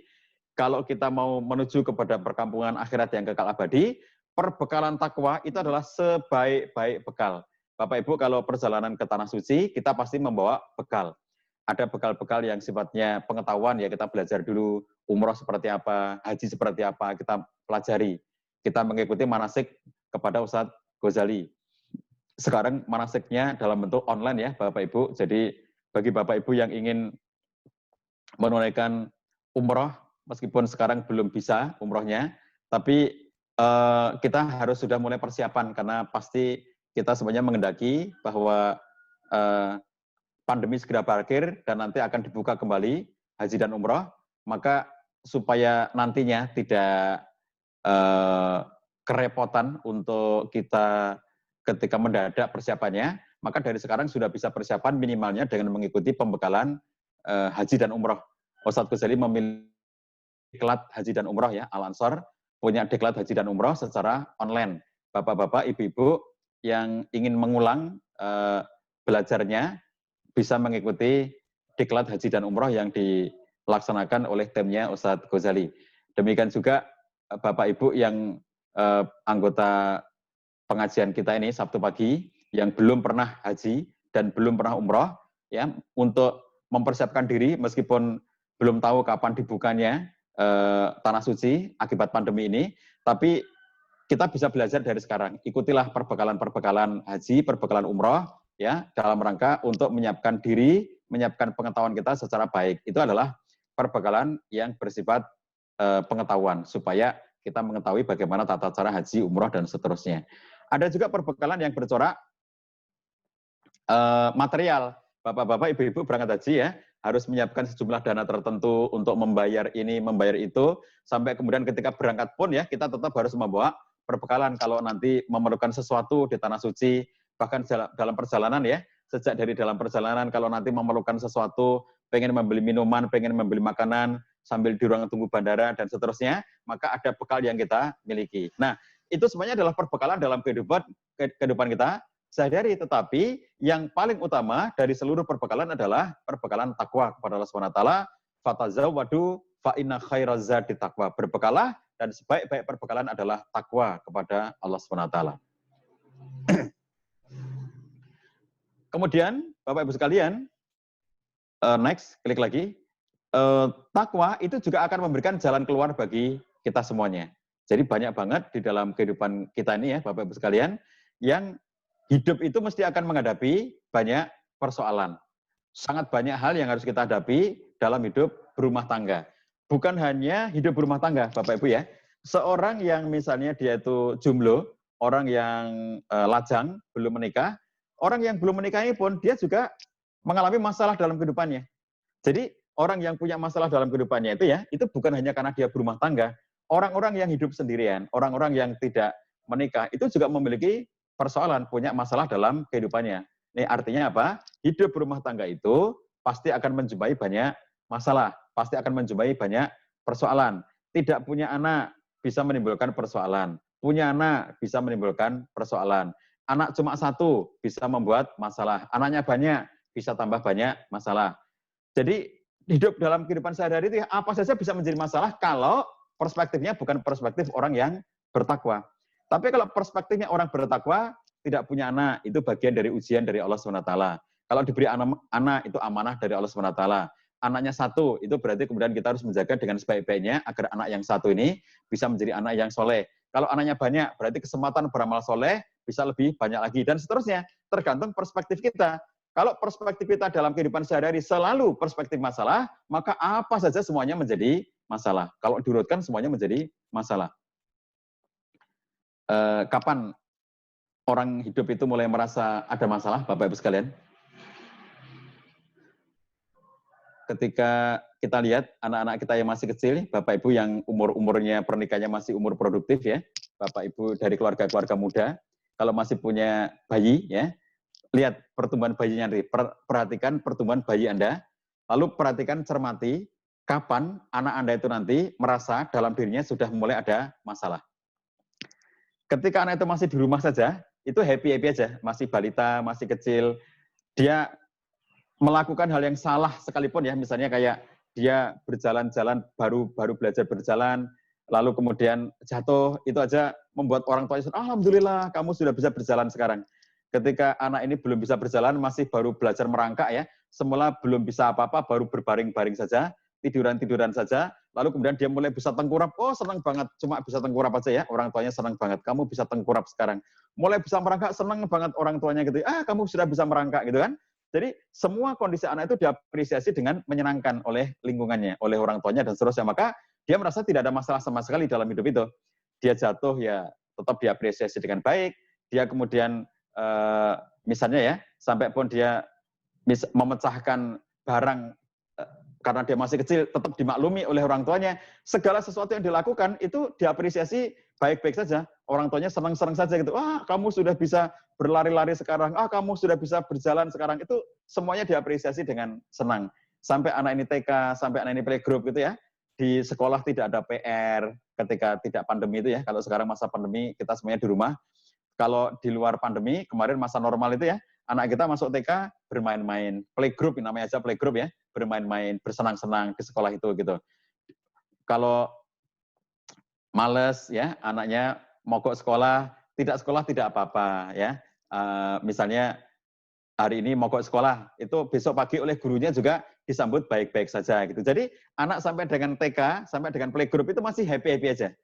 kalau kita mau menuju kepada perkampungan akhirat yang kekal abadi, perbekalan takwa itu adalah sebaik-baik bekal. Bapak Ibu kalau perjalanan ke Tanah Suci, kita pasti membawa bekal. Ada bekal-bekal yang sifatnya pengetahuan, ya kita belajar dulu umroh seperti apa, haji seperti apa, kita pelajari. Kita mengikuti manasik kepada Ustadz Ghazali. Sekarang manasiknya dalam bentuk online ya Bapak Ibu, jadi bagi Bapak Ibu yang ingin menunaikan umroh, meskipun sekarang belum bisa umrohnya, tapi kita harus sudah mulai persiapan karena pasti kita semuanya mengendaki bahwa pandemi segera berakhir dan nanti akan dibuka kembali haji dan umroh, maka supaya nantinya tidak kerepotan untuk kita ketika mendadak persiapannya, maka dari sekarang sudah bisa persiapan minimalnya dengan mengikuti pembekalan haji dan umroh. Ustadz Ghazali memiliki diklat haji dan umroh ya, Al-Ansor punya diklat haji dan umroh secara online. Bapak-bapak, ibu-ibu yang ingin mengulang belajarnya bisa mengikuti diklat haji dan umroh yang dilaksanakan oleh timnya Ustadz Ghazali. Demikian juga Bapak Ibu yang anggota pengajian kita ini Sabtu pagi yang belum pernah haji dan belum pernah umroh, ya, untuk mempersiapkan diri meskipun belum tahu kapan dibukanya tanah suci akibat pandemi ini, tapi kita bisa belajar dari sekarang. Ikutilah perbekalan-perbekalan haji, perbekalan umroh, ya, dalam rangka untuk menyiapkan diri, menyiapkan pengetahuan kita secara baik. Itu adalah perbekalan yang bersifat pengetahuan, supaya kita mengetahui bagaimana tata cara haji, umroh, dan seterusnya. Ada juga perbekalan yang bercorak material. Bapak-bapak, ibu-ibu berangkat haji ya, harus menyiapkan sejumlah dana tertentu untuk membayar ini, membayar itu, sampai kemudian ketika berangkat pun ya, kita tetap harus membawa perbekalan kalau nanti memerlukan sesuatu di tanah suci, bahkan dalam perjalanan ya, sejak dari dalam perjalanan kalau nanti memerlukan sesuatu, pengen membeli minuman, pengen membeli makanan, sambil di ruang tunggu bandara, dan seterusnya, maka ada bekal yang kita miliki. Nah, itu semuanya adalah perbekalan dalam kehidupan kita sehari-hari, tetapi yang paling utama dari seluruh perbekalan adalah perbekalan takwa kepada Allah SWT. Fatazawwadu fa inna khairaz zadi taqwa. Berbekalah dan sebaik-baik perbekalan adalah takwa kepada Allah SWT. Kemudian, Bapak Ibu sekalian, next, klik lagi. Takwa itu juga akan memberikan jalan keluar bagi kita semuanya. Jadi banyak banget di dalam kehidupan kita ini ya, Bapak Ibu sekalian, yang hidup itu mesti akan menghadapi banyak persoalan. Sangat banyak hal yang harus kita hadapi dalam hidup berumah tangga. Bukan hanya hidup berumah tangga, Bapak Ibu ya. Seorang yang misalnya dia itu jomblo, orang yang lajang, belum menikah, orang yang belum menikah ini pun dia juga mengalami masalah dalam kehidupannya. Jadi orang yang punya masalah dalam kehidupannya itu ya, itu bukan hanya karena dia berumah tangga. Orang-orang yang hidup sendirian, orang-orang yang tidak menikah, itu juga memiliki persoalan, punya masalah dalam kehidupannya. Ini artinya apa? Hidup berumah tangga itu pasti akan menjumpai banyak masalah, pasti akan menjumpai banyak persoalan. Tidak punya anak bisa menimbulkan persoalan, punya anak bisa menimbulkan persoalan. Anak cuma satu bisa membuat masalah, anaknya banyak bisa tambah banyak masalah. Jadi hidup dalam kehidupan sehari-hari itu apa saja bisa menjadi masalah kalau perspektifnya bukan perspektif orang yang bertakwa. Tapi kalau perspektifnya orang bertakwa, tidak punya anak, itu bagian dari ujian dari Allah SWT. Kalau diberi anak, itu amanah dari Allah SWT. Anaknya satu, itu berarti kemudian kita harus menjaga dengan sebaik-baiknya agar anak yang satu ini bisa menjadi anak yang soleh. Kalau anaknya banyak, berarti kesempatan beramal soleh bisa lebih banyak lagi. Dan seterusnya, tergantung perspektif kita. Kalau perspektif kita dalam kehidupan sehari-hari selalu perspektif masalah, maka apa saja semuanya menjadi masalah. Kalau diurutkan, semuanya menjadi masalah. Kapan orang hidup itu mulai merasa ada masalah, Bapak Ibu sekalian? Ketika kita lihat anak-anak kita yang masih kecil, Bapak Ibu yang umurnya pernikahannya masih umur produktif ya, Bapak Ibu dari keluarga-keluarga muda, kalau masih punya bayi ya, lihat pertumbuhan bayinya nanti, perhatikan pertumbuhan bayi Anda, lalu perhatikan, cermati kapan anak Anda itu nanti merasa dalam dirinya sudah mulai ada masalah. Ketika anak itu masih di rumah saja, itu happy-happy aja, masih balita, masih kecil, dia melakukan hal yang salah sekalipun ya, misalnya kayak dia berjalan-jalan, baru belajar berjalan, lalu kemudian jatuh, itu aja membuat orang tua, alhamdulillah kamu sudah bisa berjalan sekarang. Ketika anak ini belum bisa berjalan, masih baru belajar merangkak ya, semula belum bisa apa-apa, baru berbaring-baring saja, tiduran-tiduran saja, lalu kemudian dia mulai bisa tengkurap, oh senang banget, cuma bisa tengkurap aja ya, orang tuanya senang banget, kamu bisa tengkurap sekarang. Mulai bisa merangkak, senang banget orang tuanya gitu, kamu sudah bisa merangkak gitu kan. Jadi semua kondisi anak itu diapresiasi dengan menyenangkan oleh lingkungannya, oleh orang tuanya dan seterusnya. Maka dia merasa tidak ada masalah sama sekali dalam hidup itu. Dia jatuh ya tetap diapresiasi dengan baik. Dia kemudian misalnya ya, sampai pun dia memecahkan barang karena dia masih kecil, tetap dimaklumi oleh orang tuanya. Segala sesuatu yang dilakukan itu diapresiasi baik-baik saja. Orang tuanya senang-senang saja gitu. Wah, kamu sudah bisa berlari-lari sekarang. Ah, kamu sudah bisa berjalan sekarang. Itu semuanya diapresiasi dengan senang. Sampai anak ini TK, sampai anak ini playgroup gitu ya. Di sekolah tidak ada PR ketika tidak pandemi itu ya. Kalau sekarang masa pandemi kita semuanya di rumah. Kalau di luar pandemi, kemarin masa normal itu ya, anak kita masuk TK bermain-main. Playgroup, namanya aja playgroup ya. Bermain-main, bersenang-senang di sekolah itu gitu. Kalau males ya, anaknya mogok sekolah tidak apa-apa ya. Misalnya hari ini mogok sekolah, itu besok pagi oleh gurunya juga disambut baik-baik saja gitu. Jadi anak sampai dengan TK, sampai dengan playgroup itu masih happy-happy aja.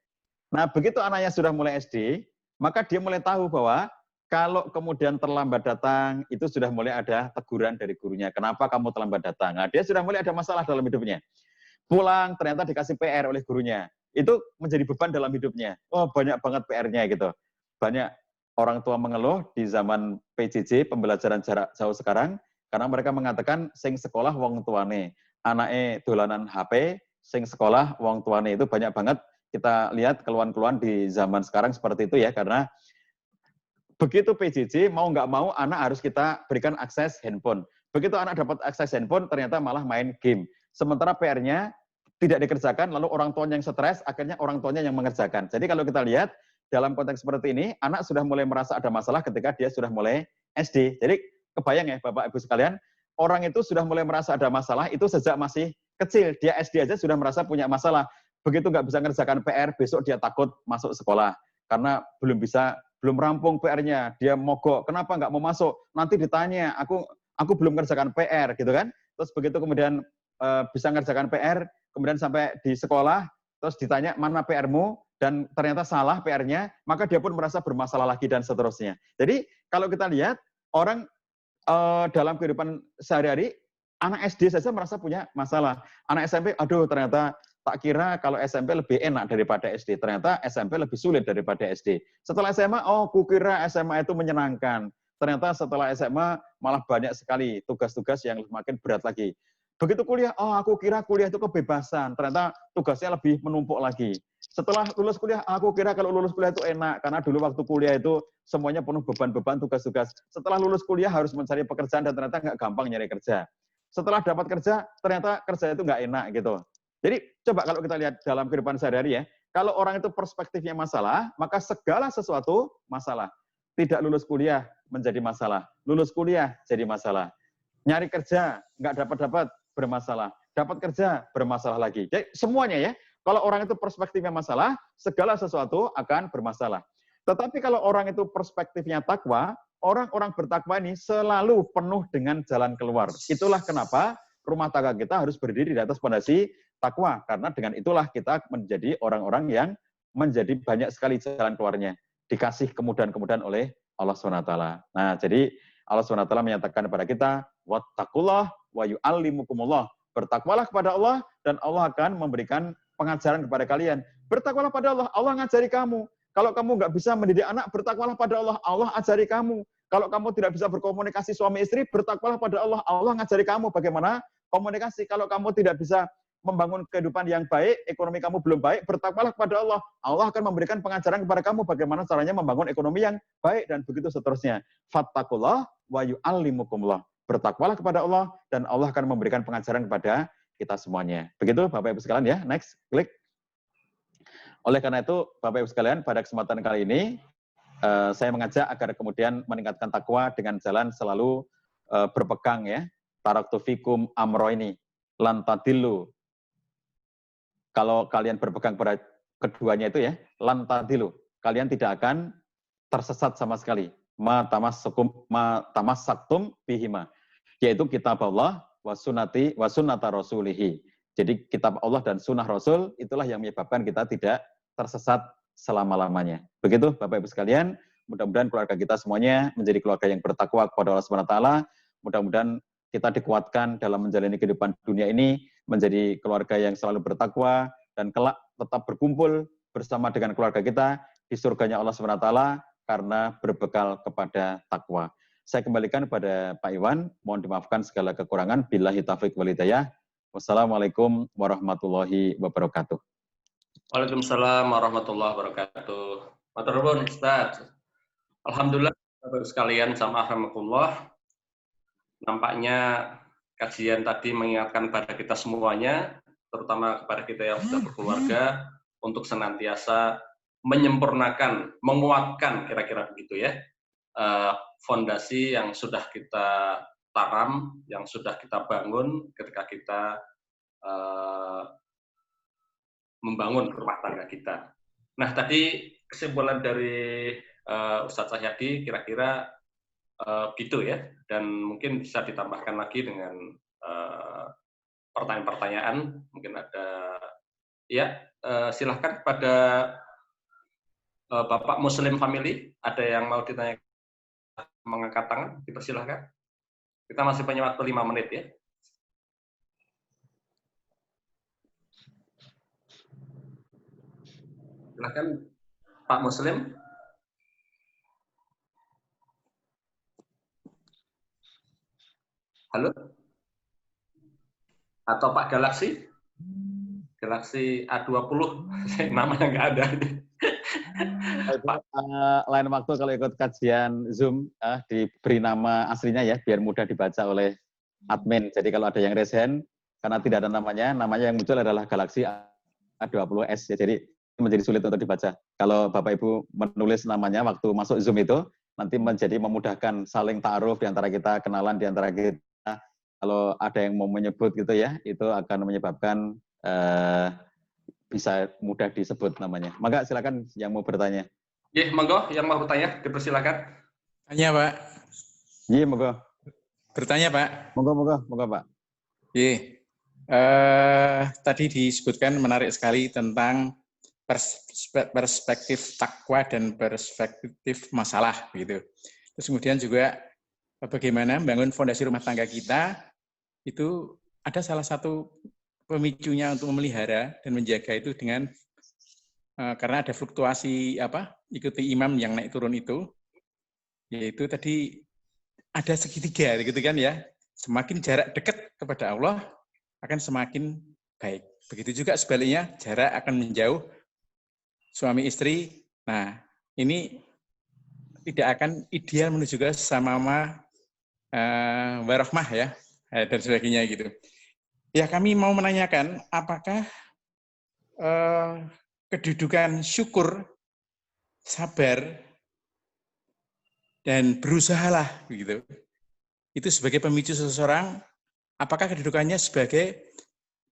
Nah, begitu anaknya sudah mulai SD, maka dia mulai tahu bahwa kalau kemudian terlambat datang, itu sudah mulai ada teguran dari gurunya. Kenapa kamu terlambat datang? Nah, dia sudah mulai ada masalah dalam hidupnya. Pulang, ternyata dikasih PR oleh gurunya. Itu menjadi beban dalam hidupnya. Oh, banyak banget PR-nya gitu. Banyak orang tua mengeluh di zaman PJJ, pembelajaran jarak jauh sekarang, karena mereka mengatakan, sing sekolah wong tuane. Anake dolanan HP, sing sekolah wong tuane. Itu banyak banget kita lihat keluhan-keluhan di zaman sekarang seperti itu ya, karena begitu PJJ, mau nggak mau anak harus kita berikan akses handphone. Begitu anak dapat akses handphone, ternyata malah main game. Sementara PR-nya tidak dikerjakan, lalu orang tuanya yang stres, akhirnya orang tuanya yang mengerjakan. Jadi kalau kita lihat, dalam konteks seperti ini, anak sudah mulai merasa ada masalah ketika dia sudah mulai SD. Jadi kebayang ya Bapak Ibu sekalian, orang itu sudah mulai merasa ada masalah, itu sejak masih kecil. Dia SD aja sudah merasa punya masalah. Begitu nggak bisa ngerjakan PR, besok dia takut masuk sekolah. Karena belum rampung PR-nya, dia mogok. Kenapa nggak mau masuk? Nanti ditanya, aku belum ngerjakan PR, gitu kan? Terus begitu kemudian bisa ngerjakan PR, kemudian sampai di sekolah, terus ditanya mana PR-mu, dan ternyata salah PR-nya, maka dia pun merasa bermasalah lagi dan seterusnya. Jadi kalau kita lihat, orang dalam kehidupan sehari-hari, anak SD saja merasa punya masalah. Anak SMP, aduh ternyata tak kira kalau SMP lebih enak daripada SD. Ternyata SMP lebih sulit daripada SD. Setelah SMA, oh kukira SMA itu menyenangkan. Ternyata setelah SMA malah banyak sekali tugas-tugas yang makin berat lagi. Begitu kuliah, oh aku kira kuliah itu kebebasan. Ternyata tugasnya lebih menumpuk lagi. Setelah lulus kuliah, aku kira kalau lulus kuliah itu enak. Karena dulu waktu kuliah itu semuanya penuh beban-beban tugas-tugas. Setelah lulus kuliah harus mencari pekerjaan dan ternyata nggak gampang nyari kerja. Setelah dapat kerja, ternyata kerja itu nggak enak gitu. Jadi coba kalau kita lihat dalam kehidupan sehari-hari ya, kalau orang itu perspektifnya masalah, maka segala sesuatu masalah. Tidak lulus kuliah menjadi masalah, lulus kuliah jadi masalah. Nyari kerja nggak dapat bermasalah, dapat kerja bermasalah lagi. Jadi semuanya ya, kalau orang itu perspektifnya masalah, segala sesuatu akan bermasalah. Tetapi kalau orang itu perspektifnya takwa, orang-orang bertakwa ini selalu penuh dengan jalan keluar. Itulah kenapa rumah tangga kita harus berdiri di atas fondasi takwa, karena dengan itulah kita menjadi orang-orang yang menjadi banyak sekali jalan keluarnya, dikasih kemudahan-kemudahan oleh Allah SWT. Nah, jadi Allah SWT menyatakan kepada kita, wattaqullah wa yu'allimukumullah. Bertakwalah kepada Allah dan Allah akan memberikan pengajaran kepada kalian. Bertakwalah pada Allah, Allah ngajari kamu. Kalau kamu nggak bisa mendidik anak, bertakwalah pada Allah, Allah ajari kamu. Kalau kamu tidak bisa berkomunikasi suami istri, bertakwalah pada Allah, Allah ngajari kamu bagaimana komunikasi. Kalau kamu tidak bisa membangun kehidupan yang baik, ekonomi kamu belum baik, bertakwalah kepada Allah. Allah akan memberikan pengajaran kepada kamu bagaimana caranya membangun ekonomi yang baik, dan begitu seterusnya. Fattakullah wa yu'allimukumullah. Bertakwalah kepada Allah, dan Allah akan memberikan pengajaran kepada kita semuanya. Begitu Bapak Ibu sekalian ya, next, klik. Oleh karena itu, Bapak Ibu sekalian, pada kesempatan kali ini, saya mengajak agar kemudian meningkatkan takwa dengan jalan selalu berpegang ya. Taraktu fikum amro ini, lantadilu. Kalau kalian berpegang pada keduanya itu ya, lantadilu. Kalian tidak akan tersesat sama sekali. Ma tamassaktum bihima. Yaitu kitab Allah wa sunnata rasulihi. Jadi kitab Allah dan sunnah Rasul itulah yang menyebabkan kita tidak tersesat selama-lamanya. Begitu Bapak Ibu sekalian, mudah-mudahan keluarga kita semuanya menjadi keluarga yang bertakwa kepada Allah SWT. Mudah-mudahan kita dikuatkan dalam menjalani kehidupan dunia ini menjadi keluarga yang selalu bertakwa dan kelak tetap berkumpul bersama dengan keluarga kita di surganya Allah SWT karena berbekal kepada takwa. Saya kembalikan kepada Pak Iwan, mohon dimaafkan segala kekurangan. Billahi taufiq wal hidayah. Wassalamualaikum warahmatullahi wabarakatuh. Waalaikumsalam warahmatullahi wabarakatuh. Matur nuwun Ustaz. Alhamdulillah Bapak sekalian sama rahmatullah. Nampaknya kajian tadi mengingatkan kepada kita semuanya, terutama kepada kita yang sudah berkeluarga, untuk senantiasa menyempurnakan, menguatkan kira-kira begitu ya, fondasi yang sudah kita tanam, yang sudah kita bangun ketika kita membangun rumah tangga kita. Nah, tadi kesimpulan dari Ustadz Cahyadi kira-kira gitu ya, dan mungkin bisa ditambahkan lagi dengan pertanyaan-pertanyaan. Mungkin ada, ya silahkan pada Bapak Muslim Family, ada yang mau ditanya, mengangkat tangan, dipersilahkan. Kita masih punya waktu 5 menit ya. Silahkan Pak Muslim. Halo? Atau Pak Galaxy? Galaxy A20, namanya nggak ada. Lain waktu kalau ikut kajian Zoom, diberi nama aslinya ya, biar mudah dibaca oleh admin. Jadi kalau ada yang raise hand, karena tidak ada namanya yang muncul adalah Galaxy A20s. Ya, jadi menjadi sulit untuk dibaca. Kalau Bapak Ibu menulis namanya waktu masuk Zoom itu, nanti menjadi memudahkan saling ta'aruf di antara kita, kenalan di antara kita. Kalau ada yang mau menyebut gitu ya, itu akan menyebabkan bisa mudah disebut namanya. Maka silakan yang mau bertanya. Iya, monggo yang mau bertanya, dipersilakan. Tanya, Pak. Iya, monggo. Bertanya, Pak. Monggo, Pak. Iya. Tadi disebutkan menarik sekali tentang perspektif takwa dan perspektif masalah, gitu. Terus kemudian juga bagaimana membangun fondasi rumah tangga kita, itu ada salah satu pemicunya untuk memelihara dan menjaga itu dengan karena ada fluktuasi ikuti imam yang naik turun itu, yaitu tadi ada segitiga gitu kan ya, semakin jarak dekat kepada Allah akan semakin baik. Begitu juga sebaliknya, jarak akan menjauh suami istri. Nah, ini tidak akan ideal menuju ke sama-sama warahmah ya, dan sebagainya gitu. Ya, kami mau menanyakan apakah kedudukan syukur, sabar, dan berusahalah gitu. Itu sebagai pemicu seseorang, apakah kedudukannya sebagai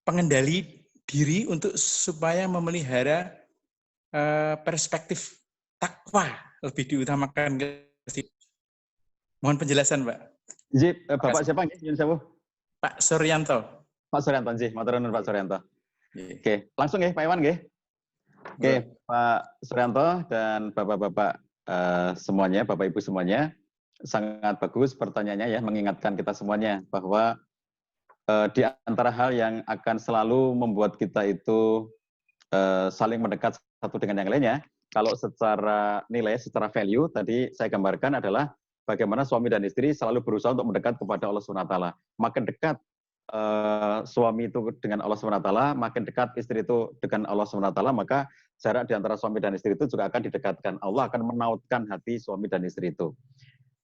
pengendali diri untuk supaya memelihara perspektif takwa lebih diutamakan. Mohon penjelasan, Pak. Zip, Bapak siapa nggih? Pak Suryanto. Pak Suryanto, nggih, matur nuwun Pak Suryanto. Oke. Oke, langsung nggih Pak Iwan nggih. Oke, Pak Suryanto dan Bapak-bapak semuanya, Bapak Ibu semuanya, sangat bagus pertanyaannya ya, mengingatkan kita semuanya bahwa di antara hal yang akan selalu membuat kita itu saling mendekat satu dengan yang lainnya, kalau secara nilai, secara value, tadi saya gambarkan adalah bagaimana suami dan istri selalu berusaha untuk mendekat kepada Allah SWT. Makin dekat suami itu dengan Allah SWT, makin dekat istri itu dengan Allah SWT, maka jarak di antara suami dan istri itu juga akan didekatkan. Allah akan menautkan hati suami dan istri itu.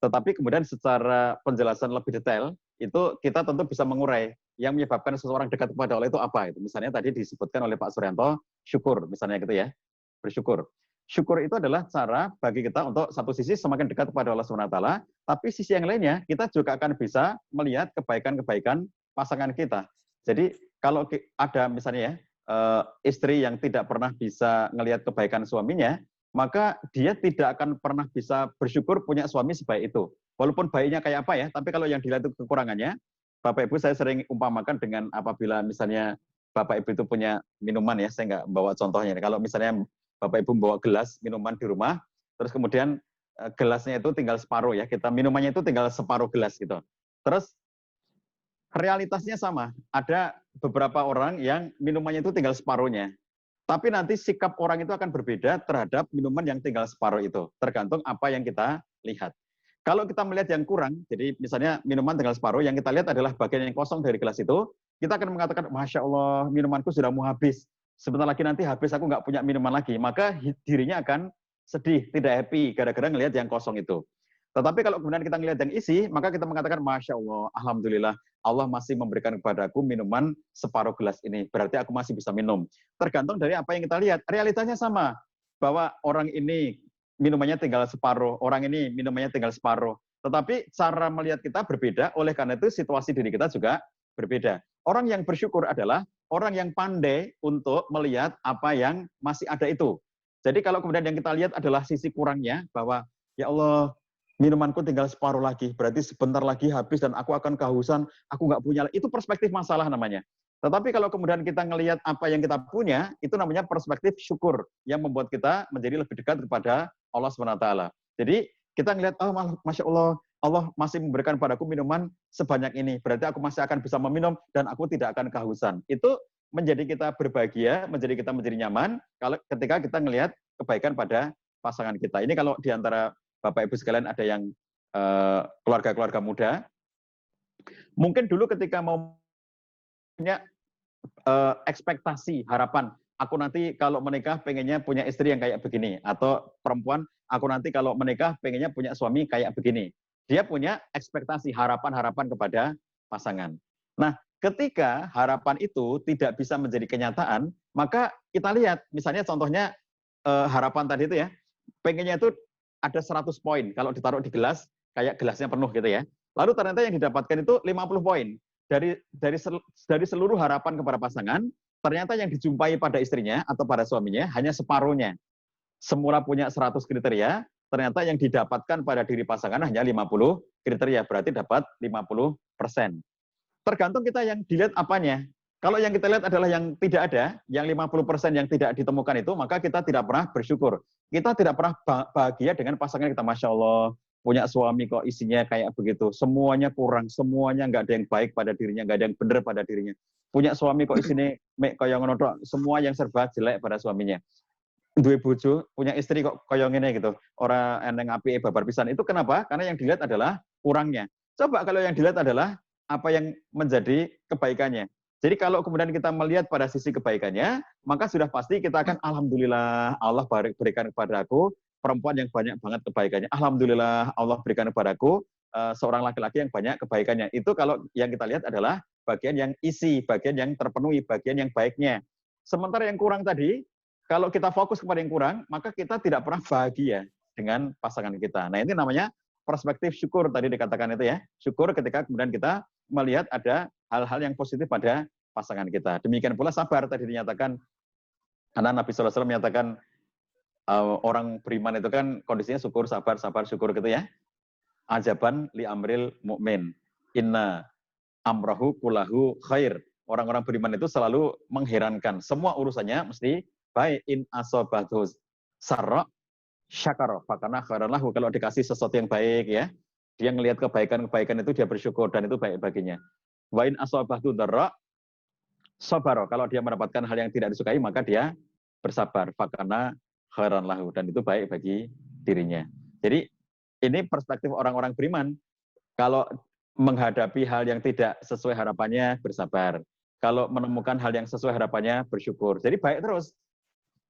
Tetapi kemudian secara penjelasan lebih detail, itu kita tentu bisa mengurai yang menyebabkan seseorang dekat kepada Allah itu apa. Itu misalnya tadi disebutkan oleh Pak Suryanto, syukur misalnya gitu ya, bersyukur. Syukur itu adalah cara bagi kita untuk satu sisi semakin dekat kepada Allah SWT, tapi sisi yang lainnya kita juga akan bisa melihat kebaikan-kebaikan pasangan kita. Jadi kalau ada misalnya ya, istri yang tidak pernah bisa melihat kebaikan suaminya, maka dia tidak akan pernah bisa bersyukur punya suami sebaik itu. Walaupun baiknya kayak apa ya, tapi kalau yang dilihat itu kekurangannya, Bapak Ibu saya sering umpamakan dengan apabila misalnya Bapak Ibu itu punya minuman ya, saya nggak bawa contohnya. Kalau misalnya Bapak Ibu bawa gelas minuman di rumah, terus kemudian gelasnya itu tinggal separuh ya, kita minumannya itu tinggal separuh gelas gitu. Terus realitasnya sama. Ada beberapa orang yang minumannya itu tinggal separuhnya. Tapi nanti sikap orang itu akan berbeda terhadap minuman yang tinggal separuh itu. Tergantung apa yang kita lihat. Kalau kita melihat yang kurang, jadi misalnya minuman tinggal separuh, yang kita lihat adalah bagian yang kosong dari gelas itu, kita akan mengatakan, Masya Allah, minumanku sudah mau habis. Sebentar lagi nanti habis, aku nggak punya minuman lagi. Maka dirinya akan sedih, tidak happy, gara-gara ngelihat yang kosong itu. Tetapi kalau kemudian kita ngelihat yang isi, maka kita mengatakan, Masya Allah, Alhamdulillah, Allah masih memberikan kepadaku minuman separuh gelas ini. Berarti aku masih bisa minum. Tergantung dari apa yang kita lihat. Realitanya sama, bahwa orang ini minumannya tinggal separuh, orang ini minumannya tinggal separuh. Tetapi cara melihat kita berbeda, oleh karena itu situasi diri kita juga berbeda. Orang yang bersyukur adalah orang yang pandai untuk melihat apa yang masih ada itu. Jadi kalau kemudian yang kita lihat adalah sisi kurangnya, bahwa ya Allah, minumanku tinggal separuh lagi, berarti sebentar lagi habis dan aku akan kehausan, aku nggak punya. Itu perspektif masalah namanya. Tetapi kalau kemudian kita ngelihat apa yang kita punya, itu namanya perspektif syukur yang membuat kita menjadi lebih dekat kepada Allah SWT. Jadi kita ngelihat, oh Masya Allah, Allah masih memberikan padaku minuman sebanyak ini, berarti aku masih akan bisa meminum dan aku tidak akan kehausan. Itu menjadi kita berbahagia, menjadi kita menjadi nyaman kalau ketika kita ngelihat kebaikan pada pasangan kita. Ini kalau di antara Bapak Ibu sekalian ada yang keluarga-keluarga muda, mungkin dulu ketika mau punya ekspektasi, harapan, aku nanti kalau menikah pengennya punya istri yang kayak begini, atau perempuan, aku nanti kalau menikah pengennya punya suami kayak begini. Dia punya ekspektasi, harapan-harapan kepada pasangan. Nah, ketika harapan itu tidak bisa menjadi kenyataan, maka kita lihat, misalnya contohnya harapan tadi itu ya, pengennya itu ada 100 poin, kalau ditaruh di gelas, kayak gelasnya penuh gitu ya. Lalu ternyata yang didapatkan itu 50 poin. Dari seluruh harapan kepada pasangan, ternyata yang dijumpai pada istrinya atau pada suaminya hanya separuhnya. Semula punya 100 kriteria, ternyata yang didapatkan pada diri pasangan hanya 50 kriteria, berarti dapat 50%. Tergantung kita yang dilihat apanya. Kalau yang kita lihat adalah yang tidak ada, yang 50% yang tidak ditemukan itu, maka kita tidak pernah bersyukur. Kita tidak pernah bahagia dengan pasangan kita. Masya Allah, punya suami kok isinya kayak begitu. Semuanya kurang, semuanya nggak ada yang baik pada dirinya, nggak ada yang benar pada dirinya. Punya suami kok isinya kayak ngono, semua yang serba jelek pada suaminya. Duwe bojo, punya istri kok koyong ini gitu. Orang eneng api babar pisan. Itu kenapa? Karena yang dilihat adalah kurangnya. Coba kalau yang dilihat adalah apa yang menjadi kebaikannya. Jadi kalau kemudian kita melihat pada sisi kebaikannya, maka sudah pasti kita akan alhamdulillah Allah berikan kepada aku perempuan yang banyak banget kebaikannya. Alhamdulillah Allah berikan kepadaku seorang laki-laki yang banyak kebaikannya. Itu kalau yang kita lihat adalah bagian yang isi, bagian yang terpenuhi, bagian yang baiknya. Sementara yang kurang tadi, kalau kita fokus kepada yang kurang, maka kita tidak pernah bahagia dengan pasangan kita. Nah, ini namanya perspektif syukur tadi dikatakan itu ya. Syukur ketika kemudian kita melihat ada hal-hal yang positif pada pasangan kita. Demikian pula sabar tadi dinyatakan, karena Nabi SAW menyatakan orang beriman itu kan kondisinya syukur, sabar, syukur gitu ya. Ajaban li amril mu'min. Inna amrahu kulahu khair. Orang-orang beriman itu selalu mengherankan. Semua urusannya mesti baik. In asobatu sarra syakara fakana khairan lahu. Kalau dikasih sesuatu yang baik ya, dia ngelihat kebaikan-kebaikan itu dia bersyukur dan itu baik baginya. Wa in asobatu darra sabara. Kalau dia mendapatkan hal yang tidak disukai maka dia bersabar. Fakana khairan lahu, dan itu baik bagi dirinya. Jadi ini perspektif orang-orang beriman. Kalau menghadapi hal yang tidak sesuai harapannya, bersabar. Kalau menemukan hal yang sesuai harapannya, bersyukur. Jadi baik terus.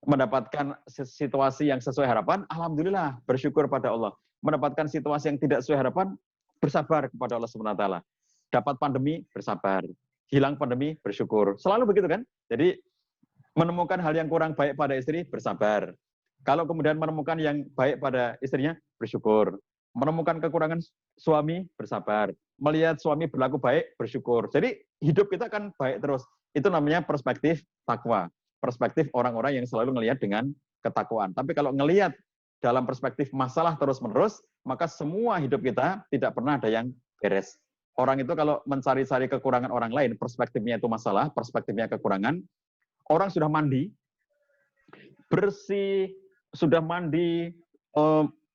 Mendapatkan situasi yang sesuai harapan, alhamdulillah, bersyukur pada Allah. Mendapatkan situasi yang tidak sesuai harapan, bersabar kepada Allah SWT. Dapat pandemi, bersabar. Hilang pandemi, bersyukur. Selalu begitu kan? Jadi menemukan hal yang kurang baik pada istri, bersabar. Kalau kemudian menemukan yang baik pada istrinya, bersyukur. Menemukan kekurangan suami, bersabar. Melihat suami berlaku baik, bersyukur. Jadi hidup kita kan baik terus. Itu namanya perspektif takwa. Perspektif orang-orang yang selalu melihat dengan ketakwaan. Tapi kalau ngelihat dalam perspektif masalah terus-menerus, maka semua hidup kita tidak pernah ada yang beres. Orang itu kalau mencari-cari kekurangan orang lain, perspektifnya itu masalah, perspektifnya kekurangan. Orang sudah mandi, bersih, sudah mandi,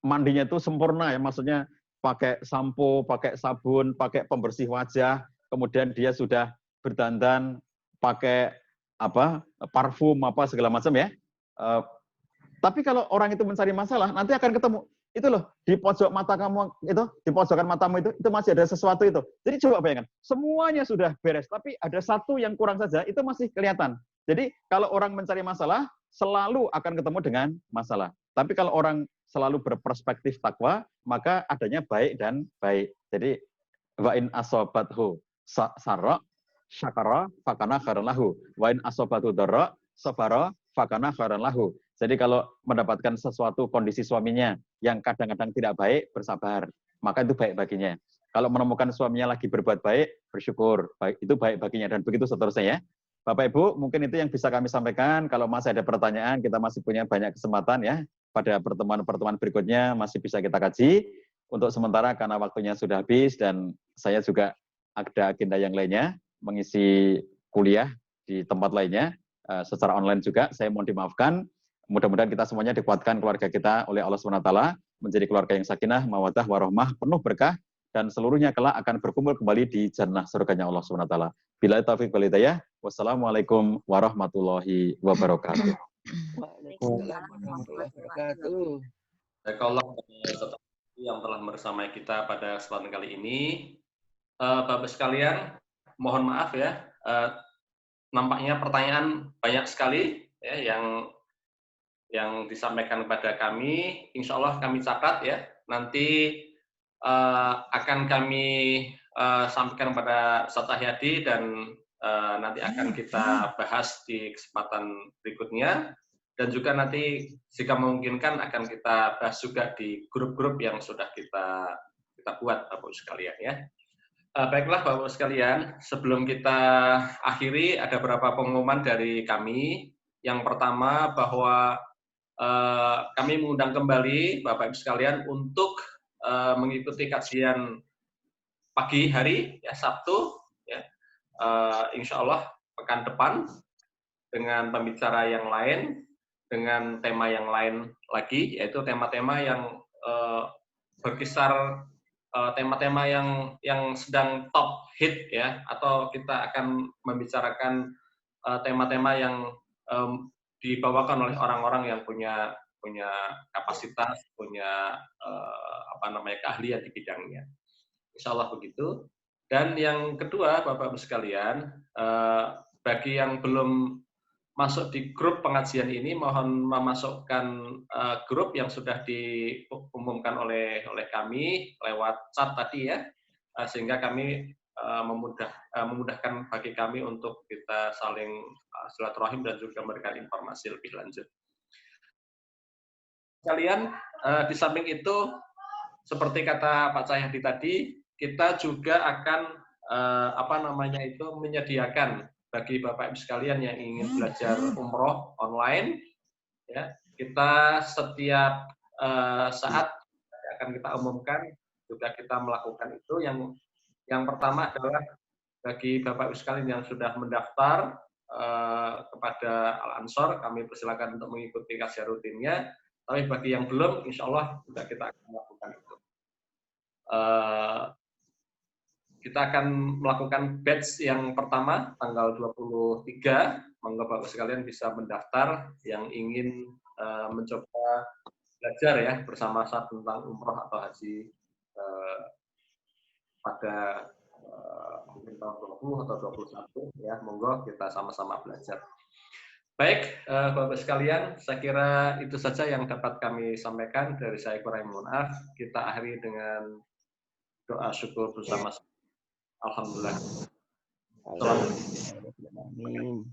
mandinya itu sempurna ya, maksudnya pakai sampo, pakai sabun, pakai pembersih wajah, kemudian dia sudah berdandan pakai apa parfum apa segala macam ya. Tapi kalau orang itu mencari masalah, nanti akan ketemu itu loh di pojok mata kamu itu, di pojokan matamu itu masih ada sesuatu itu. Jadi coba bayangkan, semuanya sudah beres, tapi ada satu yang kurang saja, itu masih kelihatan. Jadi kalau orang mencari masalah, selalu akan ketemu dengan masalah. Tapi kalau orang selalu berperspektif takwa, maka adanya baik dan baik. Jadi wa in asobathu sarra syakara fakana khairan lahu, wa in asobathu dharra sabara fakana khairan lahu. Jadi kalau mendapatkan sesuatu kondisi suaminya yang kadang-kadang tidak baik, bersabar, maka itu baik baginya. Kalau menemukan suaminya lagi berbuat baik, bersyukur, baik itu baik baginya, dan begitu seterusnya ya. Bapak Ibu, mungkin itu yang bisa kami sampaikan. Kalau masih ada pertanyaan, kita masih punya banyak kesempatan ya. Pada pertemuan-pertemuan berikutnya masih bisa kita kaji. Untuk sementara karena waktunya sudah habis dan saya juga ada agenda yang lainnya, mengisi kuliah di tempat lainnya, secara online juga, saya mohon dimaafkan. Mudah-mudahan kita semuanya dikuatkan keluarga kita oleh Allah SWT, menjadi keluarga yang sakinah, mawaddah, warahmah, penuh berkah, dan seluruhnya kelak akan berkumpul kembali di jannah surganya Allah SWT. Bila taufiq wal hidayah, wassalamualaikum warahmatullahi wabarakatuh. Waalaikumsalam warahmatullahi wabarakatuh. Allah yang telah bersamai kita pada kesempatan kali ini. Bapak sekalian, mohon maaf ya, nampaknya pertanyaan banyak sekali ya yang disampaikan kepada kami. Insya Allah kami catat ya. Nanti akan kami sampaikan kepada Ustaz Cahyadi dan nanti akan kita bahas di kesempatan berikutnya. Dan juga nanti jika memungkinkan akan kita bahas juga di grup-grup yang sudah kita buat Bapak sekalian ya. Baiklah Bapak sekalian, sebelum kita akhiri ada beberapa pengumuman dari kami. Yang pertama bahwa kami mengundang kembali Bapak Ibu sekalian untuk mengikuti kajian pagi hari ya Sabtu ya. Insya Allah pekan depan dengan pembicara yang lain, dengan tema yang lain lagi, yaitu tema-tema yang berkisar tema-tema yang sedang top hit ya, atau kita akan membicarakan tema-tema yang dibawakan oleh orang-orang yang punya kapasitas, punya keahlian di bidangnya. Insya Allah begitu. Dan yang kedua, Bapak-Ibu sekalian, bagi yang belum masuk di grup pengajian ini, mohon memasukkan grup yang sudah diumumkan oleh kami lewat chat tadi ya, sehingga kami memudahkan bagi kami untuk kita saling silaturahim dan juga memberikan informasi lebih lanjut. Sekalian, di samping itu, seperti kata Pak Cahyadi tadi, kita juga akan menyediakan bagi Bapak Ibu sekalian yang ingin belajar umroh online, ya, kita setiap saat akan kita umumkan juga kita melakukan itu. Yang pertama adalah bagi Bapak Ibu sekalian yang sudah mendaftar kepada Al-Ansor, kami persilakan untuk mengikuti kajian rutinnya. Tapi bagi yang belum, insya Allah juga kita akan melakukan itu. Kita akan melakukan batch yang pertama tanggal 23. Monggo Bapak sekalian bisa mendaftar yang ingin mencoba belajar ya bersama saya tentang umroh atau haji pada mungkin tahun 20 atau 21 ya. Monggo kita sama-sama belajar. Baik, Bapak sekalian, saya kira itu saja yang dapat kami sampaikan. Dari saya kurang mohon maaf. Kita akhiri dengan doa syukur bersama. Alhamdulillah. Amin.